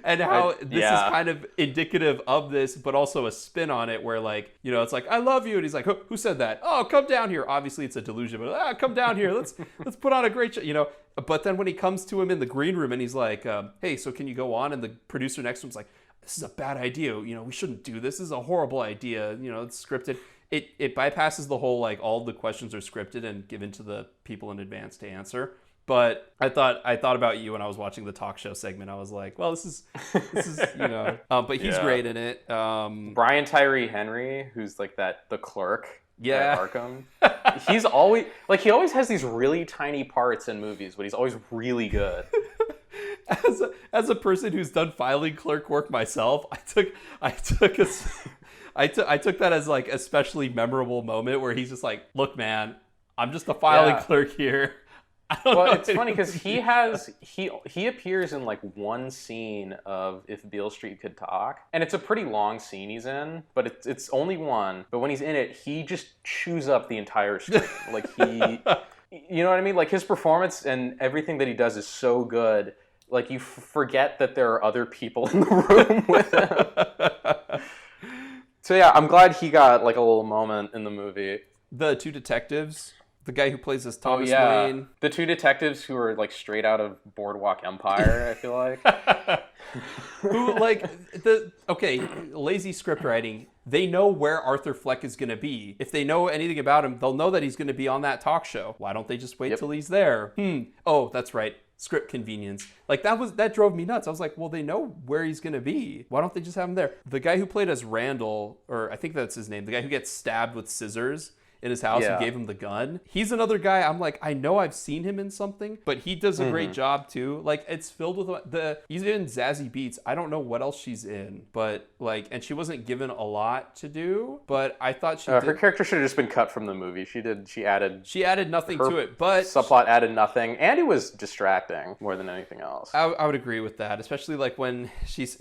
and how this is kind of indicative of this, but also a spin on it, where, like, you know, it's like, I love you, and he's like, who said that? Oh, come down here. Obviously, it's a delusion, but come down here. Let's put on a great show, you know? But then when he comes to him in the green room, and he's like, hey, so can you go on? And the producer next to him's like, this is a bad idea. You know, we shouldn't do this. This is a horrible idea. You know, it's scripted. It bypasses the whole, like, all the questions are scripted and given to the people in advance to answer. But I thought about you when I was watching the talk show segment. I was like, well, this is you know. But he's great in it. Brian Tyree Henry, who's like the clerk. Yeah. At Arkham. He's always he always has these really tiny parts in movies, but he's always really good. As a person who's done filing clerk work myself, I took that as, like, a especially memorable moment where he's just like, look, man, I'm just a filing clerk here. Well, it's funny because he appears in, like, one scene of If Beale Street Could Talk, and it's a pretty long scene he's in, but it's only one. But when he's in it, he just chews up the entire screen. Like, you know what I mean? Like, his performance and everything that he does is so good. Like, you forget that there are other people in the room with him. So yeah, I'm glad he got, like, a little moment in the movie. The 2 detectives, the guy who plays as Thomas Wayne. The 2 detectives who are, like, straight out of Boardwalk Empire, I feel like. Who, like, lazy script writing. They know where Arthur Fleck is going to be. If they know anything about him, they'll know that he's going to be on that talk show. Why don't they just wait till he's there? Oh, that's right. Script convenience. Like, that drove me nuts. I was like, well, they know where he's going to be. Why don't they just have him there? The guy who played as Randall, or I think that's his name, the guy who gets stabbed with scissors in his house and gave him the gun. He's another guy. I'm like, I know I've seen him in something, but he does a great job too. Like, it's filled with he's in Zazie Beetz. I don't know what else she's in, but, like, and she wasn't given a lot to do, but I thought her character should have just been cut from the movie. She added nothing to it, but subplot added nothing, and it was distracting more than anything else. I would agree with that, especially, like, when she's,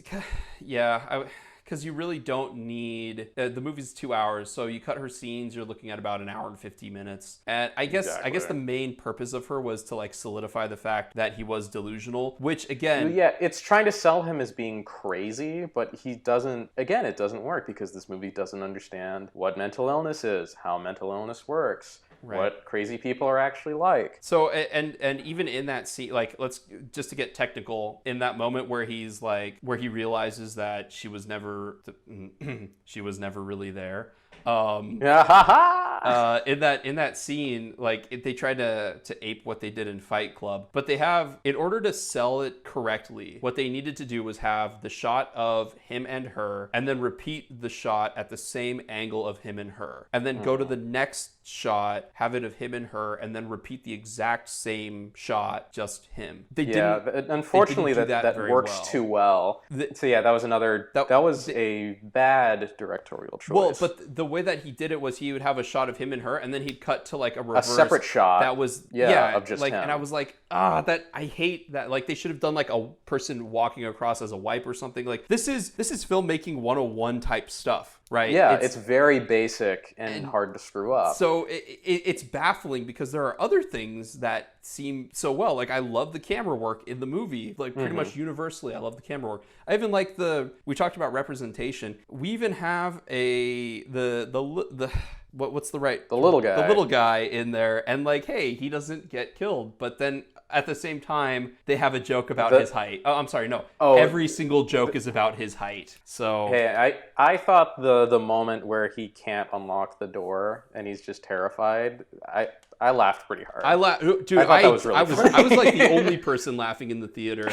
because you really don't need... the movie's 2 hours, so you cut her scenes, you're looking at about an hour and 50 minutes. And I guess the main purpose of her was to, like, solidify the fact that he was delusional, which, again... Yeah, it's trying to sell him as being crazy, but he doesn't... Again, it doesn't work because this movie doesn't understand what mental illness is, how mental illness works. Right. What crazy people are actually like. So, and even in that scene, like, let's just to get technical, in that moment where he's like, where he realizes that she was never really there. In that scene, like, they tried to ape what they did in Fight Club, but they have, in order to sell it correctly, what they needed to do was have the shot of him and her, and then repeat the shot at the same angle of him and her, and then go to the next shot, have it of him and her, and then repeat the exact same shot, just him. Unfortunately, that works too well. That was another. That was a bad directorial choice. Well, but the way that he did it was he would have a shot of him and her, and then he'd cut to, like, a separate shot. That was of just like, him. and I was like, that I hate that. Like, they should have done, like, a person walking across as a wipe or something. Like, this is filmmaking 101 type stuff. Right? Yeah, it's very basic and hard to screw up. So it's baffling because there are other things that seem so well. Like, I love the camera work in the movie. Like, pretty much universally, I love the camera work. I even like we talked about representation. We even have what's the right? The little guy. The little guy in there. And, like, hey, he doesn't get killed. But then at the same time, they have a joke about his height. Oh, I'm sorry, no. Every single joke is about his height. So hey, I thought the moment where he can't unlock the door and he's just terrified, I I laughed pretty hard. I laughed, dude. I thought that was really I was like the only person laughing in the theater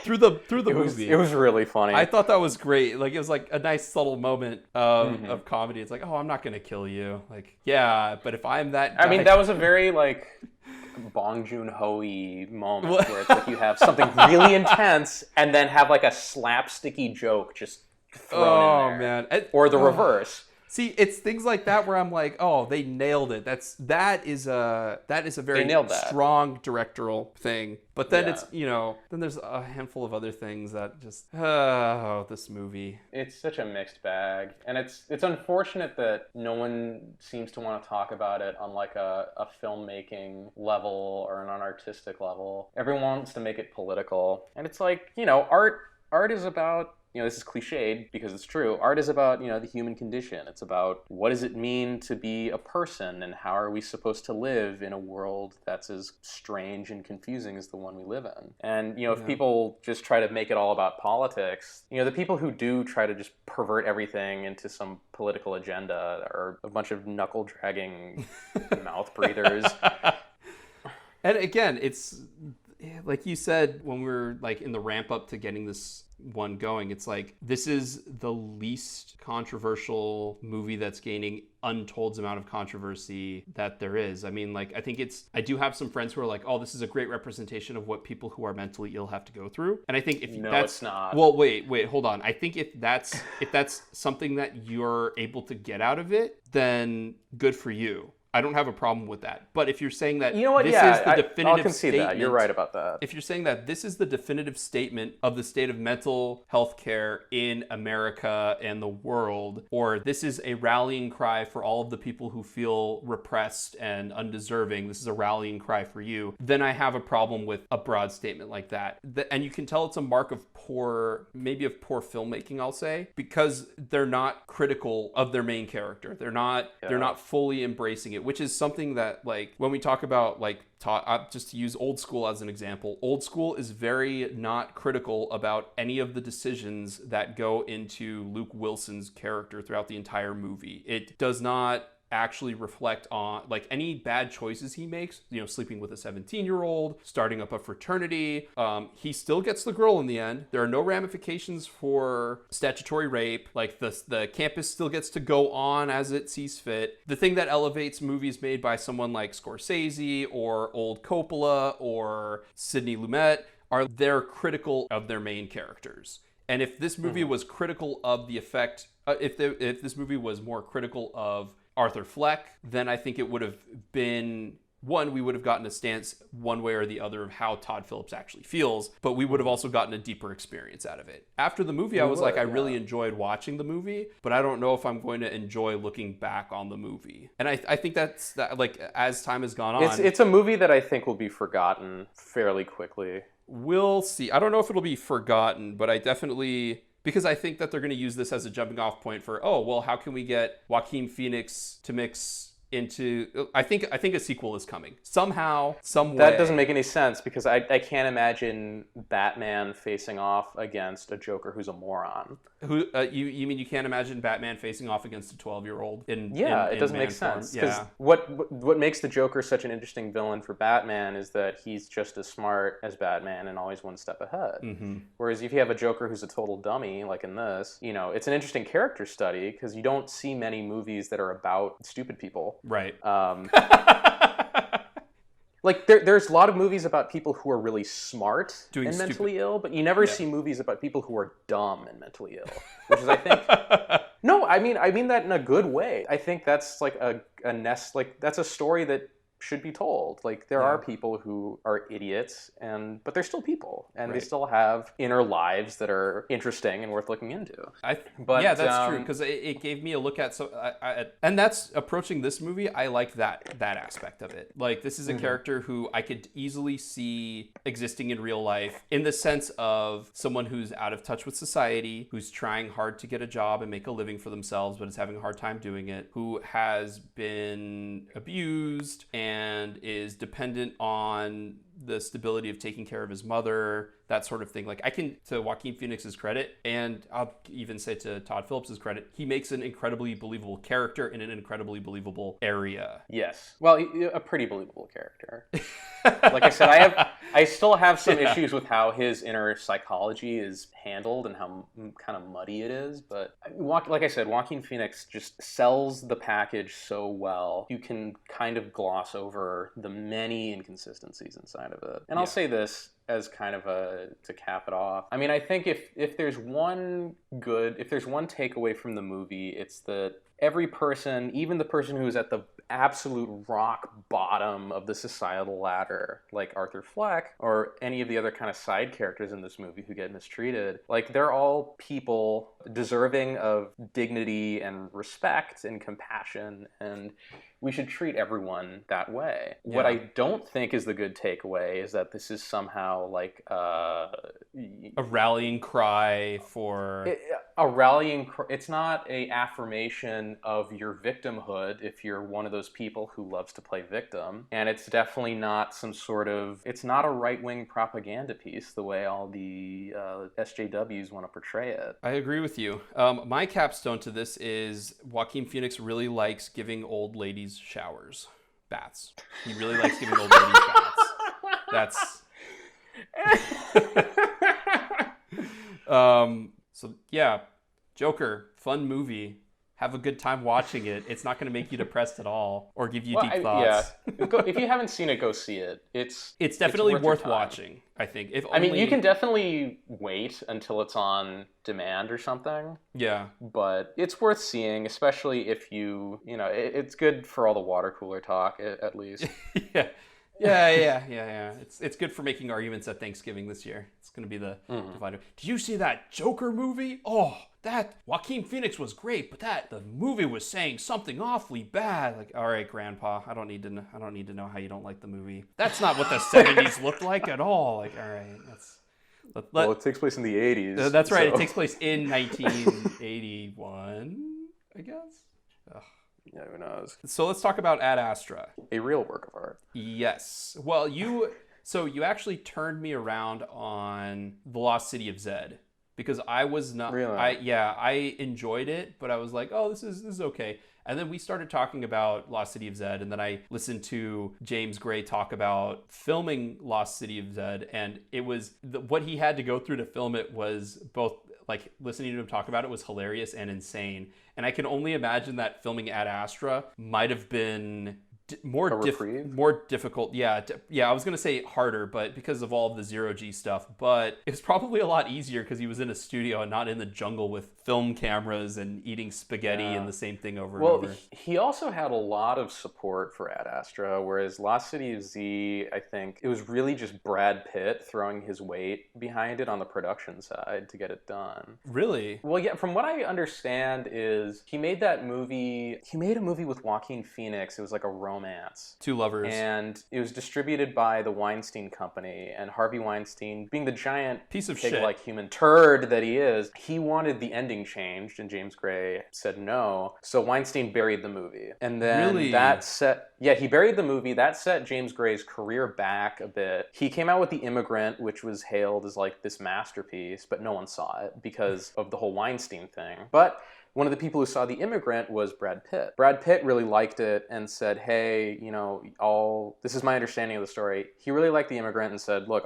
through the movie. It was really funny. I thought that was great. Like, it was like a nice subtle moment of comedy. It's like, oh, I'm not gonna kill you. Like, yeah, but if I'm that guy... I mean, that was a very like Bong Joon-ho-y moment where it's like you have something really intense and then have like a slapsticky joke just thrown in there. Man. Or the reverse. See, it's things like that where I'm like, oh, they nailed it. That is a very strong directorial thing. But then it's, then there's a handful of other things that just, this movie. It's such a mixed bag. And it's unfortunate that no one seems to want to talk about it on like a filmmaking level or an artistic level. Everyone wants to make it political. And it's like, art is about, this is cliched because it's true. Art is about, the human condition. It's about what does it mean to be a person and how are we supposed to live in a world that's as strange and confusing as the one we live in. And, if people just try to make it all about politics, the people who do try to just pervert everything into some political agenda are a bunch of knuckle-dragging mouth breathers. And again, it's... like you said, when we were like in the ramp up to getting this one going, it's like, this is the least controversial movie that's gaining untold amount of controversy that there is. I mean, like, I do have some friends who are like, oh, this is a great representation of what people who are mentally ill have to go through. And I think it's not. Well, wait, hold on. I think if that's something that you're able to get out of it, then good for you. I don't have a problem with that. But if you're saying that this is the definitive I'll concede statement... that. You're right about that. If you're saying that this is the definitive statement of the state of mental health care in America and the world, or this is a rallying cry for all of the people who feel repressed and undeserving, this is a rallying cry for you, then I have a problem with a broad statement like that. And you can tell it's a mark of poor filmmaking, I'll say, because they're not critical of their main character. They're not fully embracing it, which is something that, like, when we talk about, like, Todd, just to use Old School as an example, Old School is very not critical about any of the decisions that go into Luke Wilson's character throughout the entire movie. It does not actually reflect on like any bad choices he makes, sleeping with a 17-year-old, starting up a fraternity. He still gets the girl in the end. There are no ramifications for statutory rape. Like the campus still gets to go on as it sees fit. The thing that elevates movies made by someone like Scorsese or old Coppola or Sidney Lumet are they're critical of their main characters. And if this movie was critical of the effect, if this movie was more critical of Arthur Fleck, then I think it would have been, one, we would have gotten a stance one way or the other of how Todd Phillips actually feels, but we would have also gotten a deeper experience out of it. After the movie, I really enjoyed watching the movie, but I don't know if I'm going to enjoy looking back on the movie. And I think that's like, as time has gone on. It's a movie that I think will be forgotten fairly quickly. We'll see. I don't know if it'll be forgotten, but I definitely... because I think that they're going to use this as a jumping off point for, how can we get Joaquin Phoenix to mix into... I think a sequel is coming. Somehow, some way. That doesn't make any sense because I can't imagine Batman facing off against a Joker who's a moron. Who you mean you can't imagine Batman facing off against a 12-year-old in it doesn't make sense. Because what makes the Joker such an interesting villain for Batman is that he's just as smart as Batman and always one step ahead. Mm-hmm. Whereas if you have a Joker who's a total dummy, like in this, it's an interesting character study because you don't see many movies that are about stupid people. Right. Like, there's a lot of movies about people who are really smart and mentally ill, but you never see movies about people who are dumb and mentally ill, which is, I think... No, I mean that in a good way. I think that's like that's a story that should be told. Like, there are people who are idiots, but they're still people, and they still have inner lives that are interesting and worth looking into. That's true, because it gave me a look at and that's approaching this movie. I like that aspect of it. Like, this is a character who I could easily see existing in real life in the sense of someone who's out of touch with society, who's trying hard to get a job and make a living for themselves, but is having a hard time doing it, who has been abused and is dependent on the stability of taking care of his mother, that sort of thing. Like, I can, to Joaquin Phoenix's credit, and I'll even say to Todd Phillips's credit, he makes an incredibly believable character in an incredibly believable area. Yes. Well, a pretty believable character. Like I said, I still have some issues with how his inner psychology is handled and how kind of muddy it is. But like I said, Joaquin Phoenix just sells the package so well. You can kind of gloss over the many inconsistencies inside of it. And I'll say this as kind of to cap it off. I mean, I think if there's one takeaway from the movie, it's that every person, even the person who's at the absolute rock bottom of the societal ladder, like Arthur Fleck or any of the other kind of side characters in this movie who get mistreated, like, they're all people deserving of dignity and respect and compassion, and we should treat everyone that way. Yeah. What I don't think is the good takeaway is that this is somehow like a rallying cry for... It's not a affirmation of your victimhood if you're one of those people who loves to play victim. And it's definitely not it's not a right-wing propaganda piece the way all the SJWs want to portray it. I agree with you. My capstone to this is Joaquin Phoenix really likes giving old ladies baths. He really likes giving old ladies baths. That's... So yeah, Joker, fun movie. Have a good time watching it. It's not going to make you depressed at all or give you deep thoughts. Yeah. If you haven't seen it, go see it. It's definitely worth watching, I think. I mean, you can definitely wait until it's on demand or something. Yeah. But it's worth seeing, especially if it's good for all the water cooler talk, at least. Yeah. Yeah. It's good for making arguments at Thanksgiving this year. It's going to be the divider. Did you see that Joker movie? Oh, that Joaquin Phoenix was great, but the movie was saying something awfully bad. Like, all right, Grandpa, I don't need to know how you don't like the movie. That's not what the 70s looked like at all. Like, all right, well, it takes place in the 80s. That's right. So. It takes place in 1981, I guess. Ugh. Yeah, who knows? So let's talk about Ad Astra. A real work of art. Yes. Well, you actually turned me around on The Lost City of Zed, because I was not... Really? I enjoyed it, but I was like, oh, this is okay. And then we started talking about Lost City of Zed, and then I listened to James Gray talk about filming Lost City of Zed, and it was... what he had to go through to film it was both... like, listening to him talk about it was hilarious and insane. And I can only imagine that filming Ad Astra might have been more difficult. Yeah, I was going to say harder, but because of all of the zero-G stuff. But it was probably a lot easier because he was in a studio and not in the jungle with film cameras and eating spaghetti and the same thing over and over. Well, he also had a lot of support for Ad Astra, whereas Lost City of Z, I think, it was really just Brad Pitt throwing his weight behind it on the production side to get it done. Really? Well, yeah, from what I understand is he made a movie with Joaquin Phoenix. It was like a romance. Two lovers. And it was distributed by the Weinstein Company, and Harvey Weinstein, being the giant piece of pig-like human turd that he is, he wanted the ending changed, and James Gray said no. So Weinstein buried the movie. And then he buried the movie. That set James Gray's career back a bit. He came out with The Immigrant, which was hailed as like this masterpiece, but no one saw it because of the whole Weinstein thing. But one of the people who saw The Immigrant was Brad Pitt. Brad Pitt really liked it and said, hey, this is my understanding of the story. He really liked The Immigrant and said, look,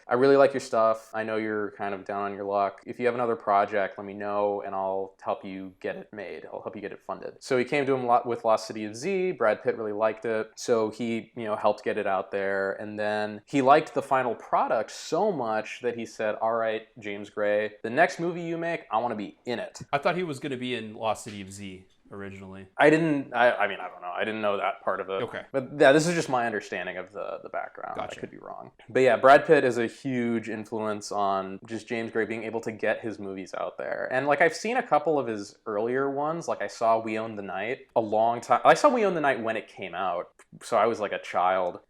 I really like your stuff. I know you're kind of down on your luck. If you have another project, let me know and I'll help you get it made. I'll help you get it funded. So he came to him with Lost City of Z. Brad Pitt really liked it. So he, helped get it out there. And then he liked the final product so much that he said, all right, James Gray, the next movie you make, I want to be in it. I thought he was going to be in Lost City of Z originally. I don't know. I didn't know that part of it. Okay. But yeah, this is just my understanding of the background. Gotcha. I could be wrong. But yeah, Brad Pitt is a huge influence on just James Gray being able to get his movies out there. And like I've seen a couple of his earlier ones. Like I saw We Own the Night a long time. I saw We Own the Night when it came out. So I was like a child.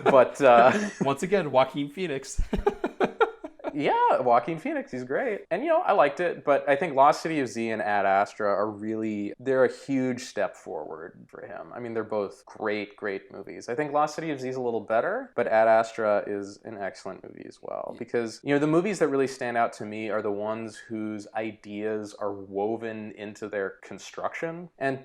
But once again, Joaquin Phoenix. Yeah, Joaquin Phoenix, he's great. And, I liked it, but I think Lost City of Z and Ad Astra they're a huge step forward for him. I mean, they're both great, great movies. I think Lost City of Z is a little better, but Ad Astra is an excellent movie as well. Because, the movies that really stand out to me are the ones whose ideas are woven into their construction. And,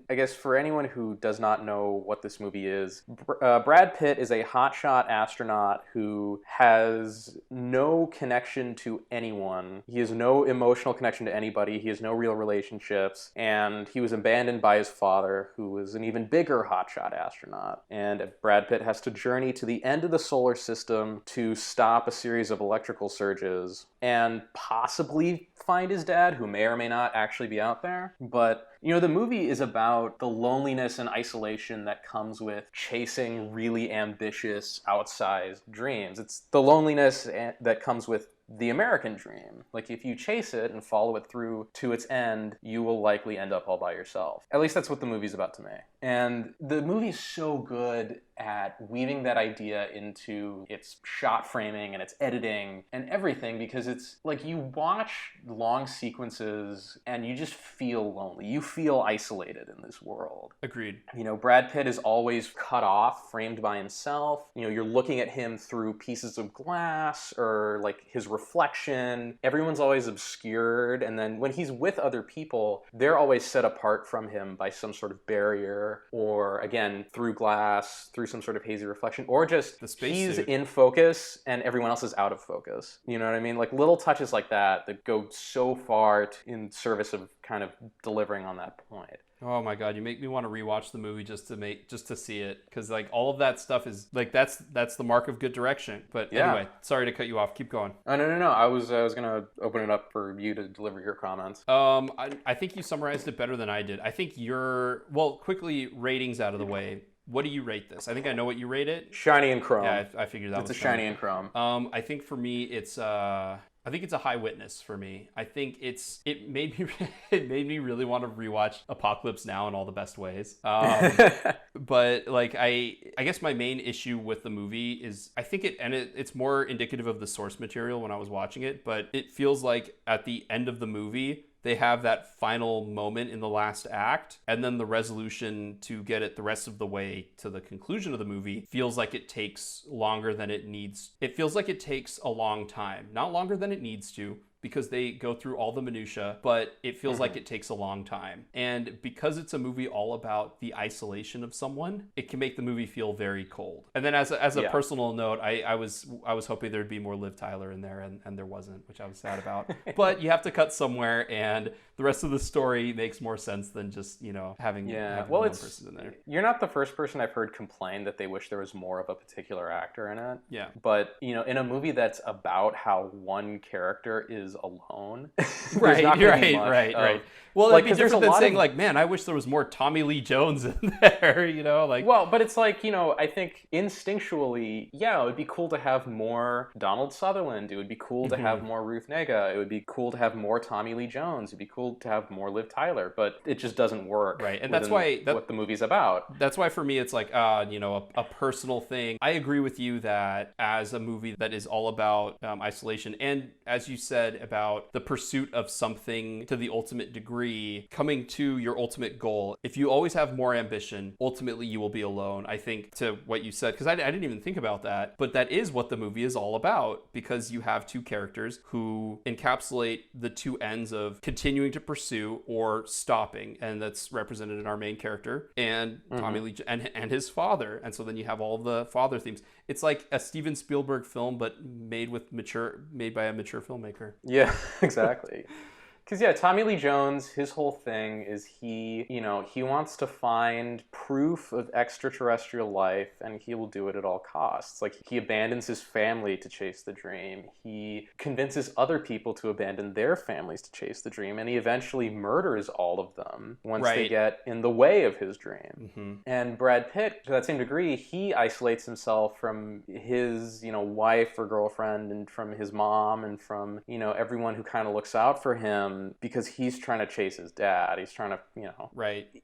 I guess for anyone who does not know what this movie is, Brad Pitt is a hotshot astronaut who has no connection to anyone. He has no emotional connection to anybody. He has no real relationships. And he was abandoned by his father, who was an even bigger hotshot astronaut. And Brad Pitt has to journey to the end of the solar system to stop a series of electrical surges and possibly find his dad, who may or may not actually be out there. But, the movie is about the loneliness and isolation that comes with chasing really ambitious, outsized dreams. It's the loneliness that comes with the American dream. Like, if you chase it and follow it through to its end, you will likely end up all by yourself. At least that's what the movie's about to me. And the movie's so good at weaving that idea into its shot framing and its editing and everything, because it's like you watch long sequences and you just feel lonely. You feel isolated in this world. Agreed. Brad Pitt is always cut off, framed by himself. You're looking at him through pieces of glass or like his reflection. Everyone's always obscured. And then when he's with other people, they're always set apart from him by some sort of barrier, or again, through glass, through some sort of hazy reflection, or just he's in focus and everyone else is out of focus. You know what I mean? Like little touches like that go so far in service of kind of delivering on that point. Oh my God, you make me want to rewatch the movie just to see it, because like all of that stuff is like that's the mark of good direction. But anyway, sorry to cut you off. Keep going. Oh no. I was gonna open it up for you to deliver your comments. I think you summarized it better than I did. I think quickly, ratings out of the way. What do you rate this? I think I know what you rate it. Shiny and chrome. Yeah, I figured that was a shiny and chrome. I think for me, it's a high witness for me. I think it made me really want to rewatch Apocalypse Now in all the best ways. But like I guess my main issue with the movie is I think it's more indicative of the source material when I was watching it, but it feels like at the end of the movie they have that final moment in the last act, and then the resolution to get it the rest of the way to the conclusion of the movie feels like it takes longer than it needs. It feels like it takes a long time, not longer than it needs to, because they go through all the minutia, but it feels like it takes a long time. And because it's a movie all about the isolation of someone, it can make the movie feel very cold. And then as a personal note, I was hoping there'd be more Liv Tyler in there, and there wasn't, which I was sad about. But you have to cut somewhere, and the rest of the story makes more sense than just, having one person in there. You're not the first person I've heard complain that they wish there was more of a particular actor in it. Yeah. But, in a movie that's about how one character is alone. Right. Well, it'd be different than saying, like, man, I wish there was more Tommy Lee Jones in there, like. Well, but it's like, I think instinctually, it would be cool to have more Donald Sutherland. It would be cool to have more Ruth Negga. It would be cool to have more Tommy Lee Jones. It'd be cool to have more Liv Tyler, but it just doesn't work. Right, and that's why what the movie's about. That's why for me it's like, a personal thing. I agree with you that as a movie that is all about isolation, and as you said about the pursuit of something to the ultimate degree, coming to your ultimate goal, if you always have more ambition, ultimately you will be alone. I think to what you said, because I didn't even think about that, but that is what the movie is all about, because you have two characters who encapsulate the two ends of continuing to pursue or stopping, and that's represented in our main character and Tommy Lee and his father. And so then you have all the father themes. It's like a Steven Spielberg film, but made by a mature filmmaker. Yeah, exactly. Because, Tommy Lee Jones, his whole thing is he wants to find proof of extraterrestrial life, and he will do it at all costs. Like, he abandons his family to chase the dream. He convinces other people to abandon their families to chase the dream, and he eventually murders all of them once they get in the way of his dream. And Brad Pitt, to that same degree, he isolates himself from his, wife or girlfriend, and from his mom, and from, everyone who kind of looks out for him, because he's trying to chase his dad. He's trying to,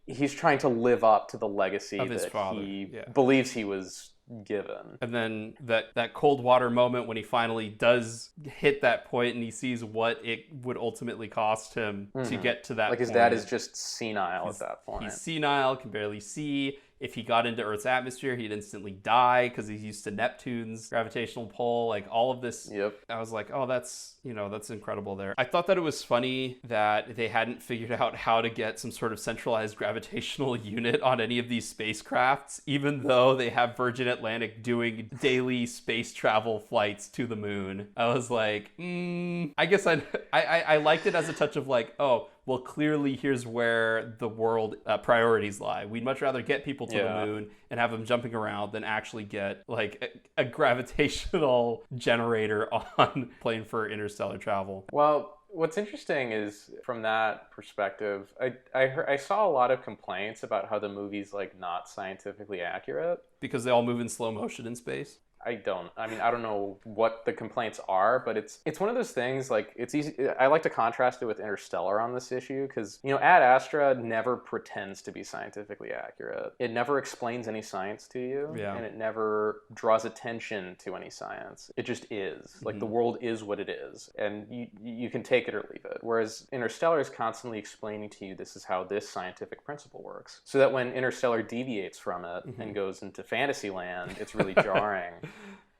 he's trying to live up to the legacy of his father. He believes he was given. And then that cold water moment when he finally does hit that point and he sees what it would ultimately cost him to get to that Like his point. dad is just senile at that point. He's senile, can barely see. If he got into Earth's atmosphere, he'd instantly die because he's used to Neptune's gravitational pull. Like all of this, I was like, oh, that's incredible there. I thought that it was funny that they hadn't figured out how to get some sort of centralized gravitational unit on any of these spacecrafts, even though they have Virgin Atlantic doing daily space travel flights to the moon. I was like, I guess I liked it as a touch of like, oh, well, clearly here's where the world priorities lie. We'd much rather get people to the moon and have them jumping around than actually get like a gravitational generator on plane for interstellar travel. Well, what's interesting is from that perspective, I saw a lot of complaints about how the movie's like not scientifically accurate. Because they all move in slow motion in space? I don't know what the complaints are, but it's one of those things, like, it's easy. I like to contrast it with Interstellar on this issue because, Ad Astra never pretends to be scientifically accurate. It never explains any science to you, and it never draws attention to any science. It just is. Like, the world is what it is, and you can take it or leave it. Whereas Interstellar is constantly explaining to you this is how this scientific principle works. So that when Interstellar deviates from it and goes into fantasy land, it's really jarring.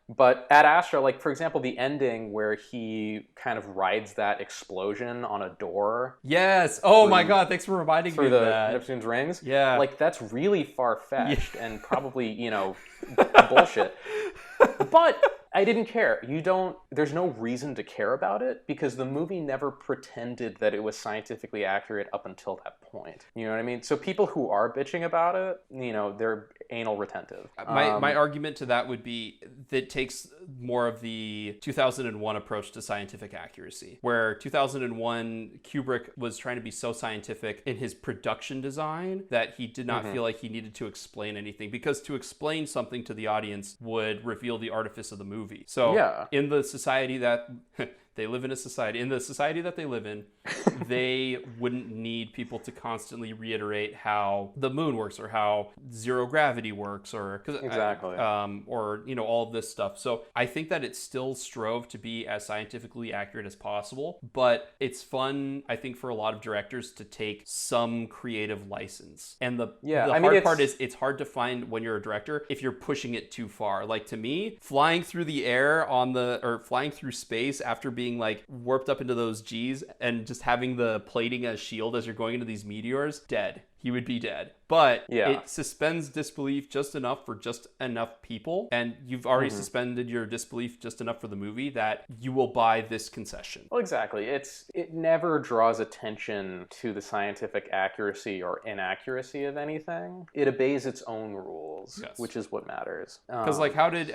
But Ad Astra, like, for example, the ending where he kind of rides that explosion on a door. Yes. Oh my God. Thanks for reminding me of that. Neptune's rings. Yeah. Like, that's really far-fetched and probably, bullshit. But I didn't care. There's no reason to care about it because the movie never pretended that it was scientifically accurate up until that point. You know what I mean? So people who are bitching about it, they're anal retentive. My argument to that would be that it takes more of the 2001 approach to scientific accuracy, where 2001 Kubrick was trying to be so scientific in his production design that he did not feel like he needed to explain anything, because to explain something to the audience would reveal the artifice of the movie. So in the society that they live in, in the society that they live in, they wouldn't need people to constantly reiterate how the moon works or how zero gravity works or all of this stuff. So I think that it still strove to be as scientifically accurate as possible, but it's fun, I think, for a lot of directors to take some creative license. And the hard part is it's hard to find when you're a director if you're pushing it too far. Like, to me, flying through the air or flying through space after being like warped up into those G's and just having the plating as shield as you're going into these meteors, dead. He would be dead. But it suspends disbelief just enough for just enough people. And you've already suspended your disbelief just enough for the movie that you will buy this concession. Well, exactly. It never draws attention to the scientific accuracy or inaccuracy of anything. It obeys its own rules, which is what matters. Because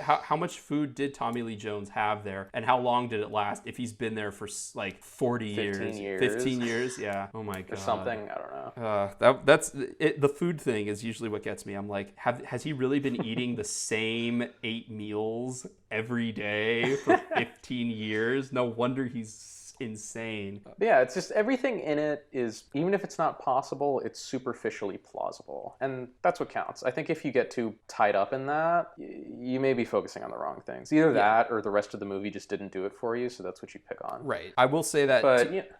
how much food did Tommy Lee Jones have there? And how long did it last if he's been there for like 40 years? 15 years? Yeah. Oh my God. Or something. I don't know. That's it. The food thing is usually what gets me. I'm like, has he really been eating the same 8 meals every day for 15 years? No wonder he's insane. Yeah, it's just everything in it is, even if it's not possible, it's superficially plausible. And that's what counts. I think if you get too tied up in that, you may be focusing on the wrong things. Either that or the rest of the movie just didn't do it for you, so that's what you pick on. Right. I will say that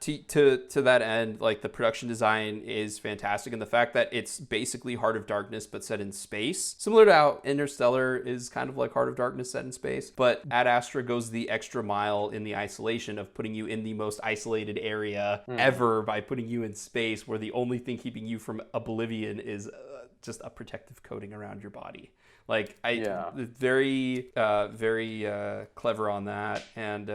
to that end, like, the production design is fantastic, and the fact that it's basically Heart of Darkness but set in space, similar to how Interstellar is kind of like Heart of Darkness set in space, but Ad Astra goes the extra mile in the isolation of putting you in the most isolated area ever by putting you in space, where the only thing keeping you from oblivion is just a protective coating around your body. Like, very clever on that. And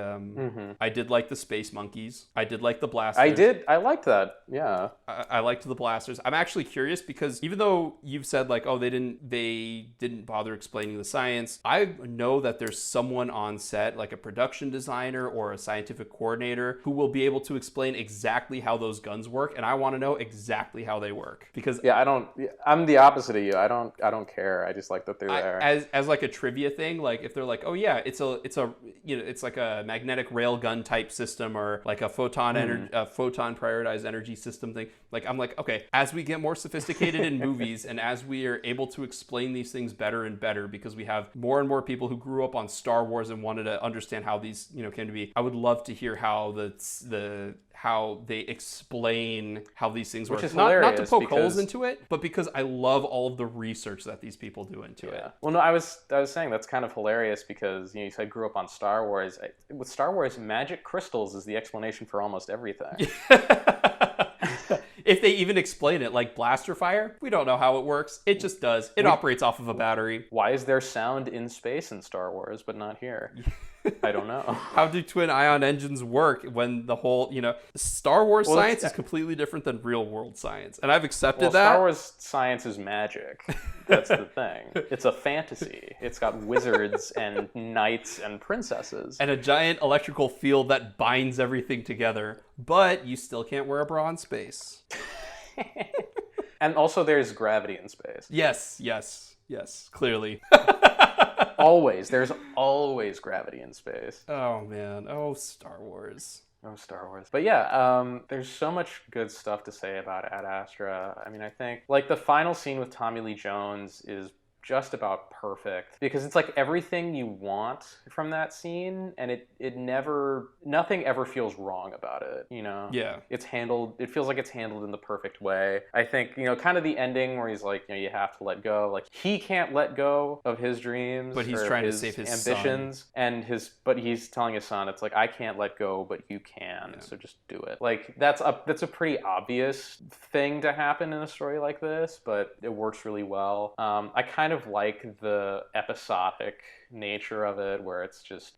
I did like the space monkeys. I did like the blasters. I liked that. Yeah. I liked the blasters. I'm actually curious because even though you've said like, oh, they didn't bother explaining the science, I know that there's someone on set, like a production designer or a scientific coordinator writer who will be able to explain exactly how those guns work, and I want to know exactly how they work. Because I'm the opposite of you. I don't care. I just like that they're there. As like a trivia thing, like if they're like, oh yeah, it's like a magnetic railgun type system, or like a photon prioritized energy system thing. Like I'm like, okay, as we get more sophisticated in movies and as we are able to explain these things better and better, because we have more and more people who grew up on Star Wars and wanted to understand how these came to be, I would love to hear how how they explain how these things work. Not to poke holes into it, but because I love all of the research that these people do into it. Well, no, I was saying that's kind of hilarious because you said grew up on Star Wars. With Star Wars, magic crystals is the explanation for almost everything. If they even explain it, like blaster fire, we don't know how it works. It just does. It operates off of a battery. Why is there sound in space in Star Wars, but not here? I don't know. How do twin ion engines work when the whole, Star Wars science is completely different than real world science. And I've accepted that. Star Wars science is magic. That's the thing. It's a fantasy. It's got wizards and knights and princesses. And a giant electrical field that binds everything together. But you still can't wear a bra in space. And also there's gravity in space. Yes, clearly. There's always gravity in space. Oh man, Star Wars. But yeah, there's so much good stuff to say about Ad Astra. I mean, I think like the final scene with Tommy Lee Jones is just about perfect because it's like everything you want from that scene, and nothing ever feels wrong about it, Yeah. It feels like it's handled in the perfect way. I think, kind of the ending where he's like, you have to let go. Like he can't let go of his dreams, but he's trying to save his ambitions son. But he's telling his son, it's like, I can't let go, but you can. Yeah. So just do it. Like that's a pretty obvious thing to happen in a story like this, but it works really well. I kind of like the episodic nature of it, where it's just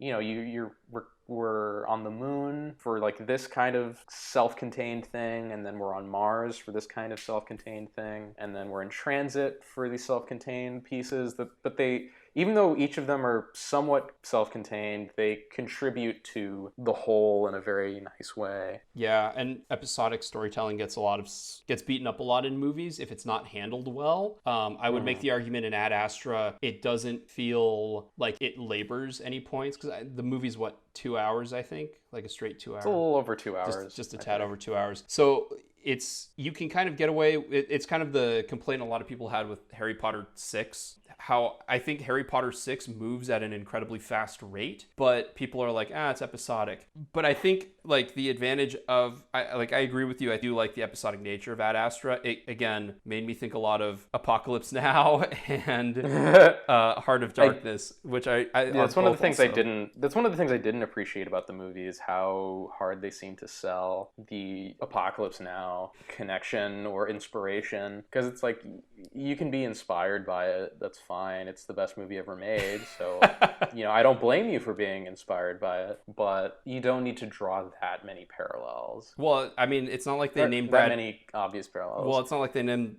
we're on the moon for like this kind of self-contained thing, and then we're on Mars for this kind of self-contained thing, and then we're in transit for these self-contained pieces. But they, even though each of them are somewhat self-contained, they contribute to the whole in a very nice way. Yeah, and episodic storytelling gets beaten up a lot in movies if it's not handled well. I would make the argument in Ad Astra, it doesn't feel like it labors any points, because the movie's 2 hours, I think, like a straight 2 hours. It's a little over 2 hours. Just a tad over 2 hours. So you can kind of get away. It's kind of the complaint a lot of people had with Harry Potter 6. How I think Harry Potter 6 moves at an incredibly fast rate, but people are like, it's episodic. But I think like the advantage of, I agree with you. I do like the episodic nature of Ad Astra. It again made me think a lot of Apocalypse Now and Heart of Darkness, which that's one of the things I didn't appreciate about the movie is how hard they seem to sell the Apocalypse Now connection or inspiration, because it's like you can be inspired by it. That's fine. It's the best movie ever made. So, I don't blame you for being inspired by it, but you don't need to draw that many parallels. Well, I mean, it's not like they named that many obvious parallels. Well, it's not like they named,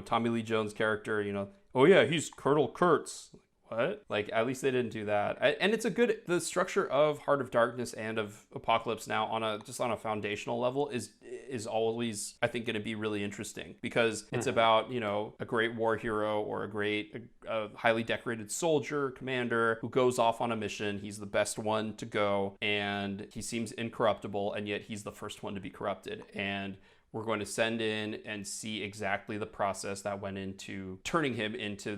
Tommy Lee Jones' character, oh yeah, he's Colonel Kurtz. What? Like, at least they didn't do that. And it's the structure of Heart of Darkness and of Apocalypse Now on a foundational level is always, I think, going to be really interesting, because it's about, a great war hero or a highly decorated soldier, commander who goes off on a mission. He's the best one to go, and he seems incorruptible, and yet he's the first one to be corrupted. And we're going to send in and see exactly the process that went into turning him into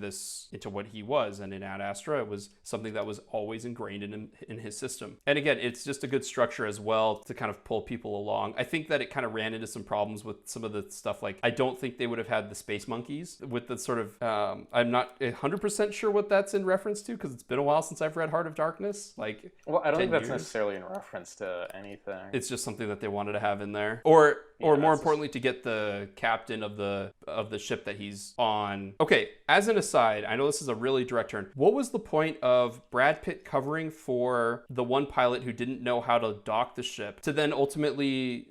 what he was. And in Ad Astra, it was something that was always ingrained in his system. And again, it's just a good structure as well to kind of pull people along. I think that it kind of ran into some problems with some of the stuff. Like, I don't think they would have had the space monkeys with the sort of, I'm not 100% sure what that's in reference to, because it's been a while since I've read Heart of Darkness. Like, well, I don't think that's necessarily in reference to anything. It's just something that they wanted to have in there. Or more importantly, to get the captain of the ship that he's on. Okay, as an aside, I know this is a really direct turn. What was the point of Brad Pitt covering for the one pilot who didn't know how to dock the ship to then ultimately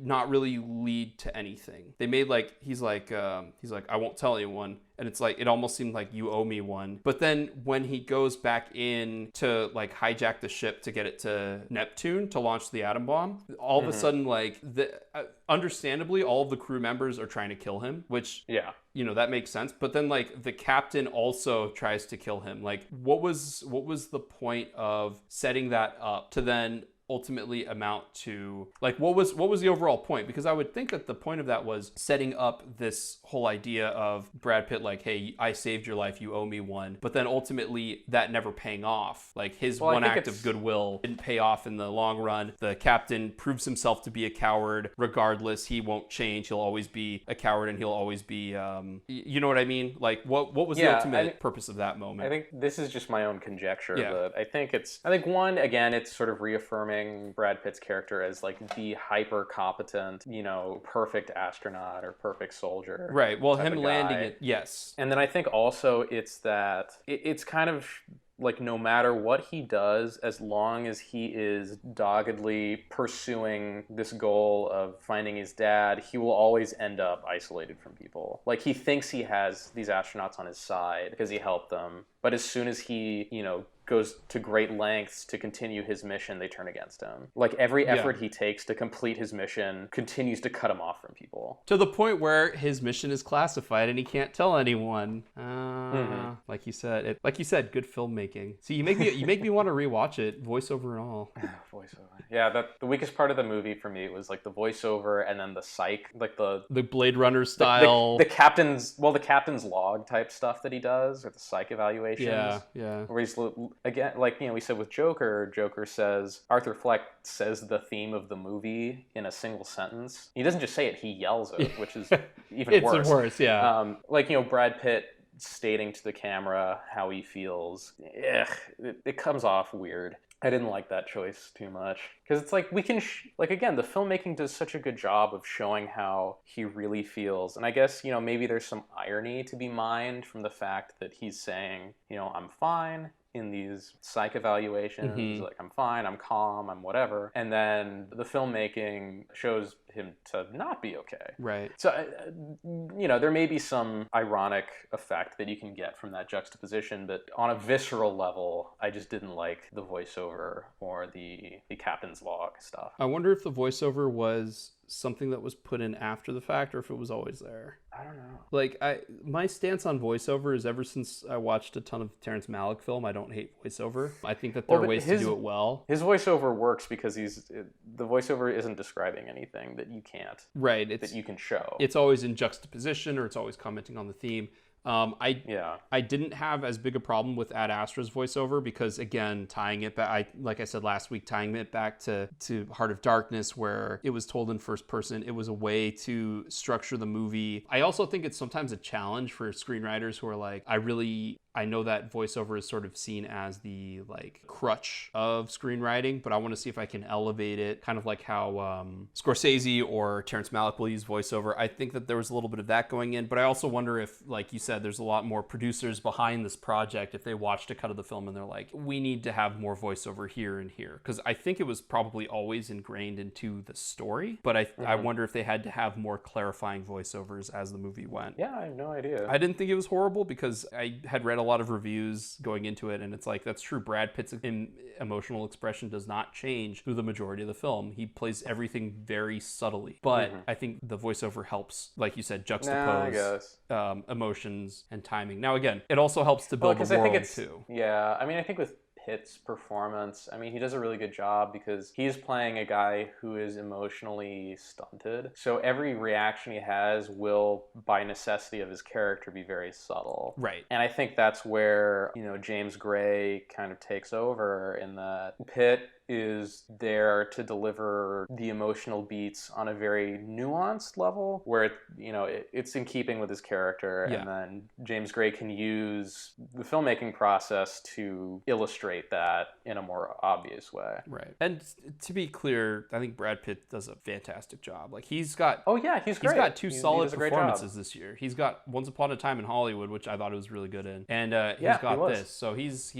not really lead to anything? They made he's like, I won't tell anyone. And it's like, it almost seemed like you owe me one. But then when he goes back in to like hijack the ship to get it to Neptune to launch the atom bomb, all of a sudden, like, understandably, all of the crew members are trying to kill him, which, that makes sense. But then, like, the captain also tries to kill him. Like, what was the point of setting that up to then ultimately amount to, like, what was the overall point? Because I would think that the point of that was setting up this whole idea of Brad Pitt, like, hey, I saved your life, you owe me one, but then ultimately that never paying off. Like, his one act of goodwill didn't pay off in the long run. The captain proves himself to be a coward. Regardless, he won't change. He'll always be a coward, and he'll always be you know what I mean? Like, what was the ultimate purpose of that moment? I think this is just my own conjecture, but I think one, again, it's sort of reaffirming Brad Pitt's character as like the hyper competent, perfect astronaut or perfect soldier. Right. Well, him landing it, yes. And then I think also it's that it's kind of like, no matter what he does, as long as he is doggedly pursuing this goal of finding his dad, he will always end up isolated from people. Like, he thinks he has these astronauts on his side because he helped them, but as soon as he, goes to great lengths to continue his mission, they turn against him. Like, every effort he takes to complete his mission continues to cut him off from people. To the point where his mission is classified and he can't tell anyone. Like you said, good filmmaking. See, you make me want to rewatch it, voiceover and all. Voiceover. Yeah, the weakest part of the movie for me was like the voiceover and then the psych, like the Blade Runner style, the captain's log type stuff that he does, or the psych evaluations. Yeah. Where he's, again, like, we said with Joker says, Arthur Fleck says the theme of the movie in a single sentence. He doesn't just say it, he yells it, which is even worse. It's worse, yeah. Like, Brad Pitt stating to the camera how he feels. It comes off weird. I didn't like that choice too much. Because it's like, we can, again, the filmmaking does such a good job of showing how he really feels. And I guess, maybe there's some irony to be mined from the fact that he's saying, I'm fine in these psych evaluations, like, I'm fine, I'm calm, I'm whatever. And then the filmmaking shows him to not be okay. Right. So, there may be some ironic effect that you can get from that juxtaposition, but on a visceral level, I just didn't like the voiceover or the captain's log stuff. I wonder if the voiceover was something that was put in after the fact or if it was always there. I don't know. Like, my stance on voiceover is, ever since I watched a ton of Terrence Malick film, I don't hate voiceover. I think that there are ways to do it well. His voiceover works because the voiceover isn't describing anything that you can't. Right. That you can show. It's always in juxtaposition, or it's always commenting on the theme. I didn't have as big a problem with Ad Astra's voiceover because, again, tying it back, like I said last week, tying it back to Heart of Darkness, where it was told in first person. It was a way to structure the movie. I also think it's sometimes a challenge for screenwriters who are like, I know that voiceover is sort of seen as the, like, crutch of screenwriting, but I want to see if I can elevate it, kind of like how Scorsese or Terrence Malick will use voiceover. I think that there was a little bit of that going in, but I also wonder if, like you said, there's a lot more producers behind this project, if they watched a cut of the film and they're like, we need to have more voiceover here and here. Because I think it was probably always ingrained into the story, but I wonder if they had to have more clarifying voiceovers as the movie went. Yeah, I have no idea. I didn't think it was horrible because I had read a lot of reviews going into it, and it's like, that's true. Brad Pitt's emotional expression does not change through the majority of the film. He plays everything very subtly, but I think the voiceover helps, like you said, juxtapose emotions and timing. Now, again, it also helps to build the world too. Yeah, I mean, I think with Pitt's performance, I mean, he does a really good job because he's playing a guy who is emotionally stunted. So every reaction he has will, by necessity of his character, be very subtle. Right. And I think that's where, James Gray kind of takes over, in that Pitt is there to deliver the emotional beats on a very nuanced level where it's in keeping with his character, and then James Gray can use the filmmaking process to illustrate that in a more obvious way. Right. And to be clear, I think Brad Pitt does a fantastic job. Like, he's got he's great. He's got two solid performances this year. He's got Once Upon a Time in Hollywood, which I thought he was really good in, and he's got this. So he's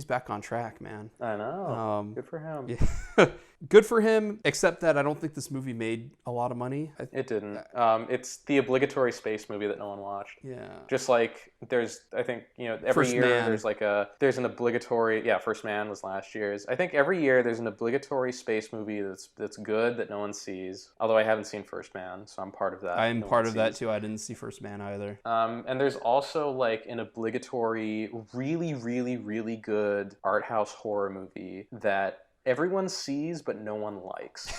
back on track, man. I know. Good for him. Yeah. Good for him, except that I don't think this movie made a lot of money. It didn't. It's the obligatory space movie that no one watched. Yeah. Just like there's, I think, every First year Man. there's an obligatory. Yeah, First Man was last year's. I think every year there's an obligatory space movie that's good that no one sees. Although I haven't seen First Man, so I'm part of that. I'm part of that too. I didn't see First Man either. And there's also like an obligatory, really, really, really good art house horror movie that everyone sees but no one likes.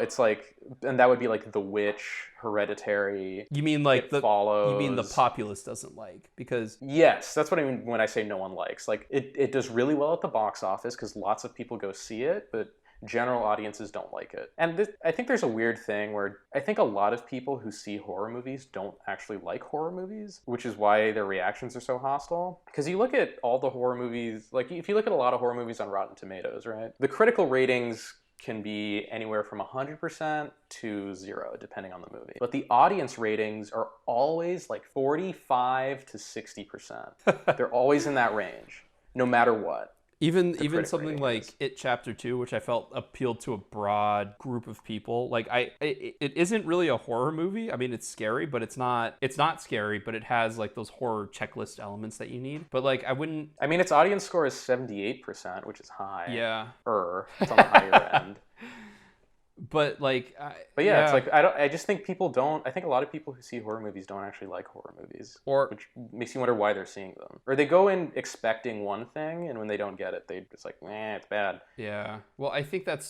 It's like, and that would be like The Witch, Hereditary. You mean like It Follows. You mean the populace doesn't like, because Yes, that's what I mean when I say no one likes. Like it does really well at the box office because lots of people go see it, but general audiences don't like it. And I think there's a weird thing where I think a lot of people who see horror movies don't actually like horror movies, which is why their reactions are so hostile. Because you look at all the horror movies, like if you look at a lot of horror movies on Rotten Tomatoes, right? The critical ratings can be anywhere from 100% to 0, depending on the movie. But the audience ratings are always like 45 to 60%. They're always in that range, no matter what. Even something like It Chapter 2, which I felt appealed to a broad group of people. Like it isn't really a horror movie. I mean, it's scary, but it's not scary, but it has like those horror checklist elements that you need. But like I mean, its audience score is 78%, which is high. Yeah. It's on the higher end. But like, it's like I just think people don't. I think a lot of people who see horror movies don't actually like horror movies, which makes you wonder why they're seeing them. Or they go in expecting one thing, and when they don't get it, they just like, it's bad. Yeah. Well, I think that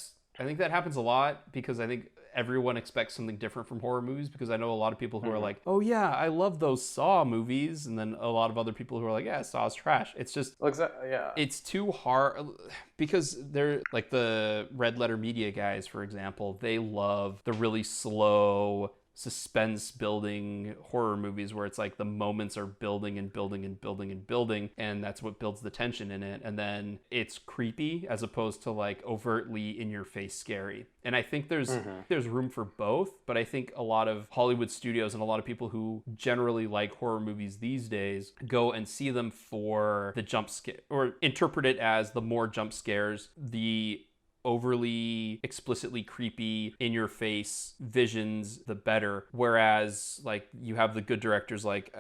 happens a lot because I think everyone expects something different from horror movies, because I know a lot of people who are like, oh yeah, I love those Saw movies, and then a lot of other people who are like, yeah, Saw's trash. It's just it's too hard, because they're like the Red Letter Media guys, for example. They love the really slow suspense building horror movies where it's like the moments are building and building and building and building, and that's what builds the tension in it, and then it's creepy as opposed to like overtly in your face scary. And I think there's room for both, but I think a lot of Hollywood studios and a lot of people who generally like horror movies these days go and see them for the jump scare, or interpret it as the more jump scares, the overly explicitly creepy in your face visions, the better. Whereas like you have the good directors like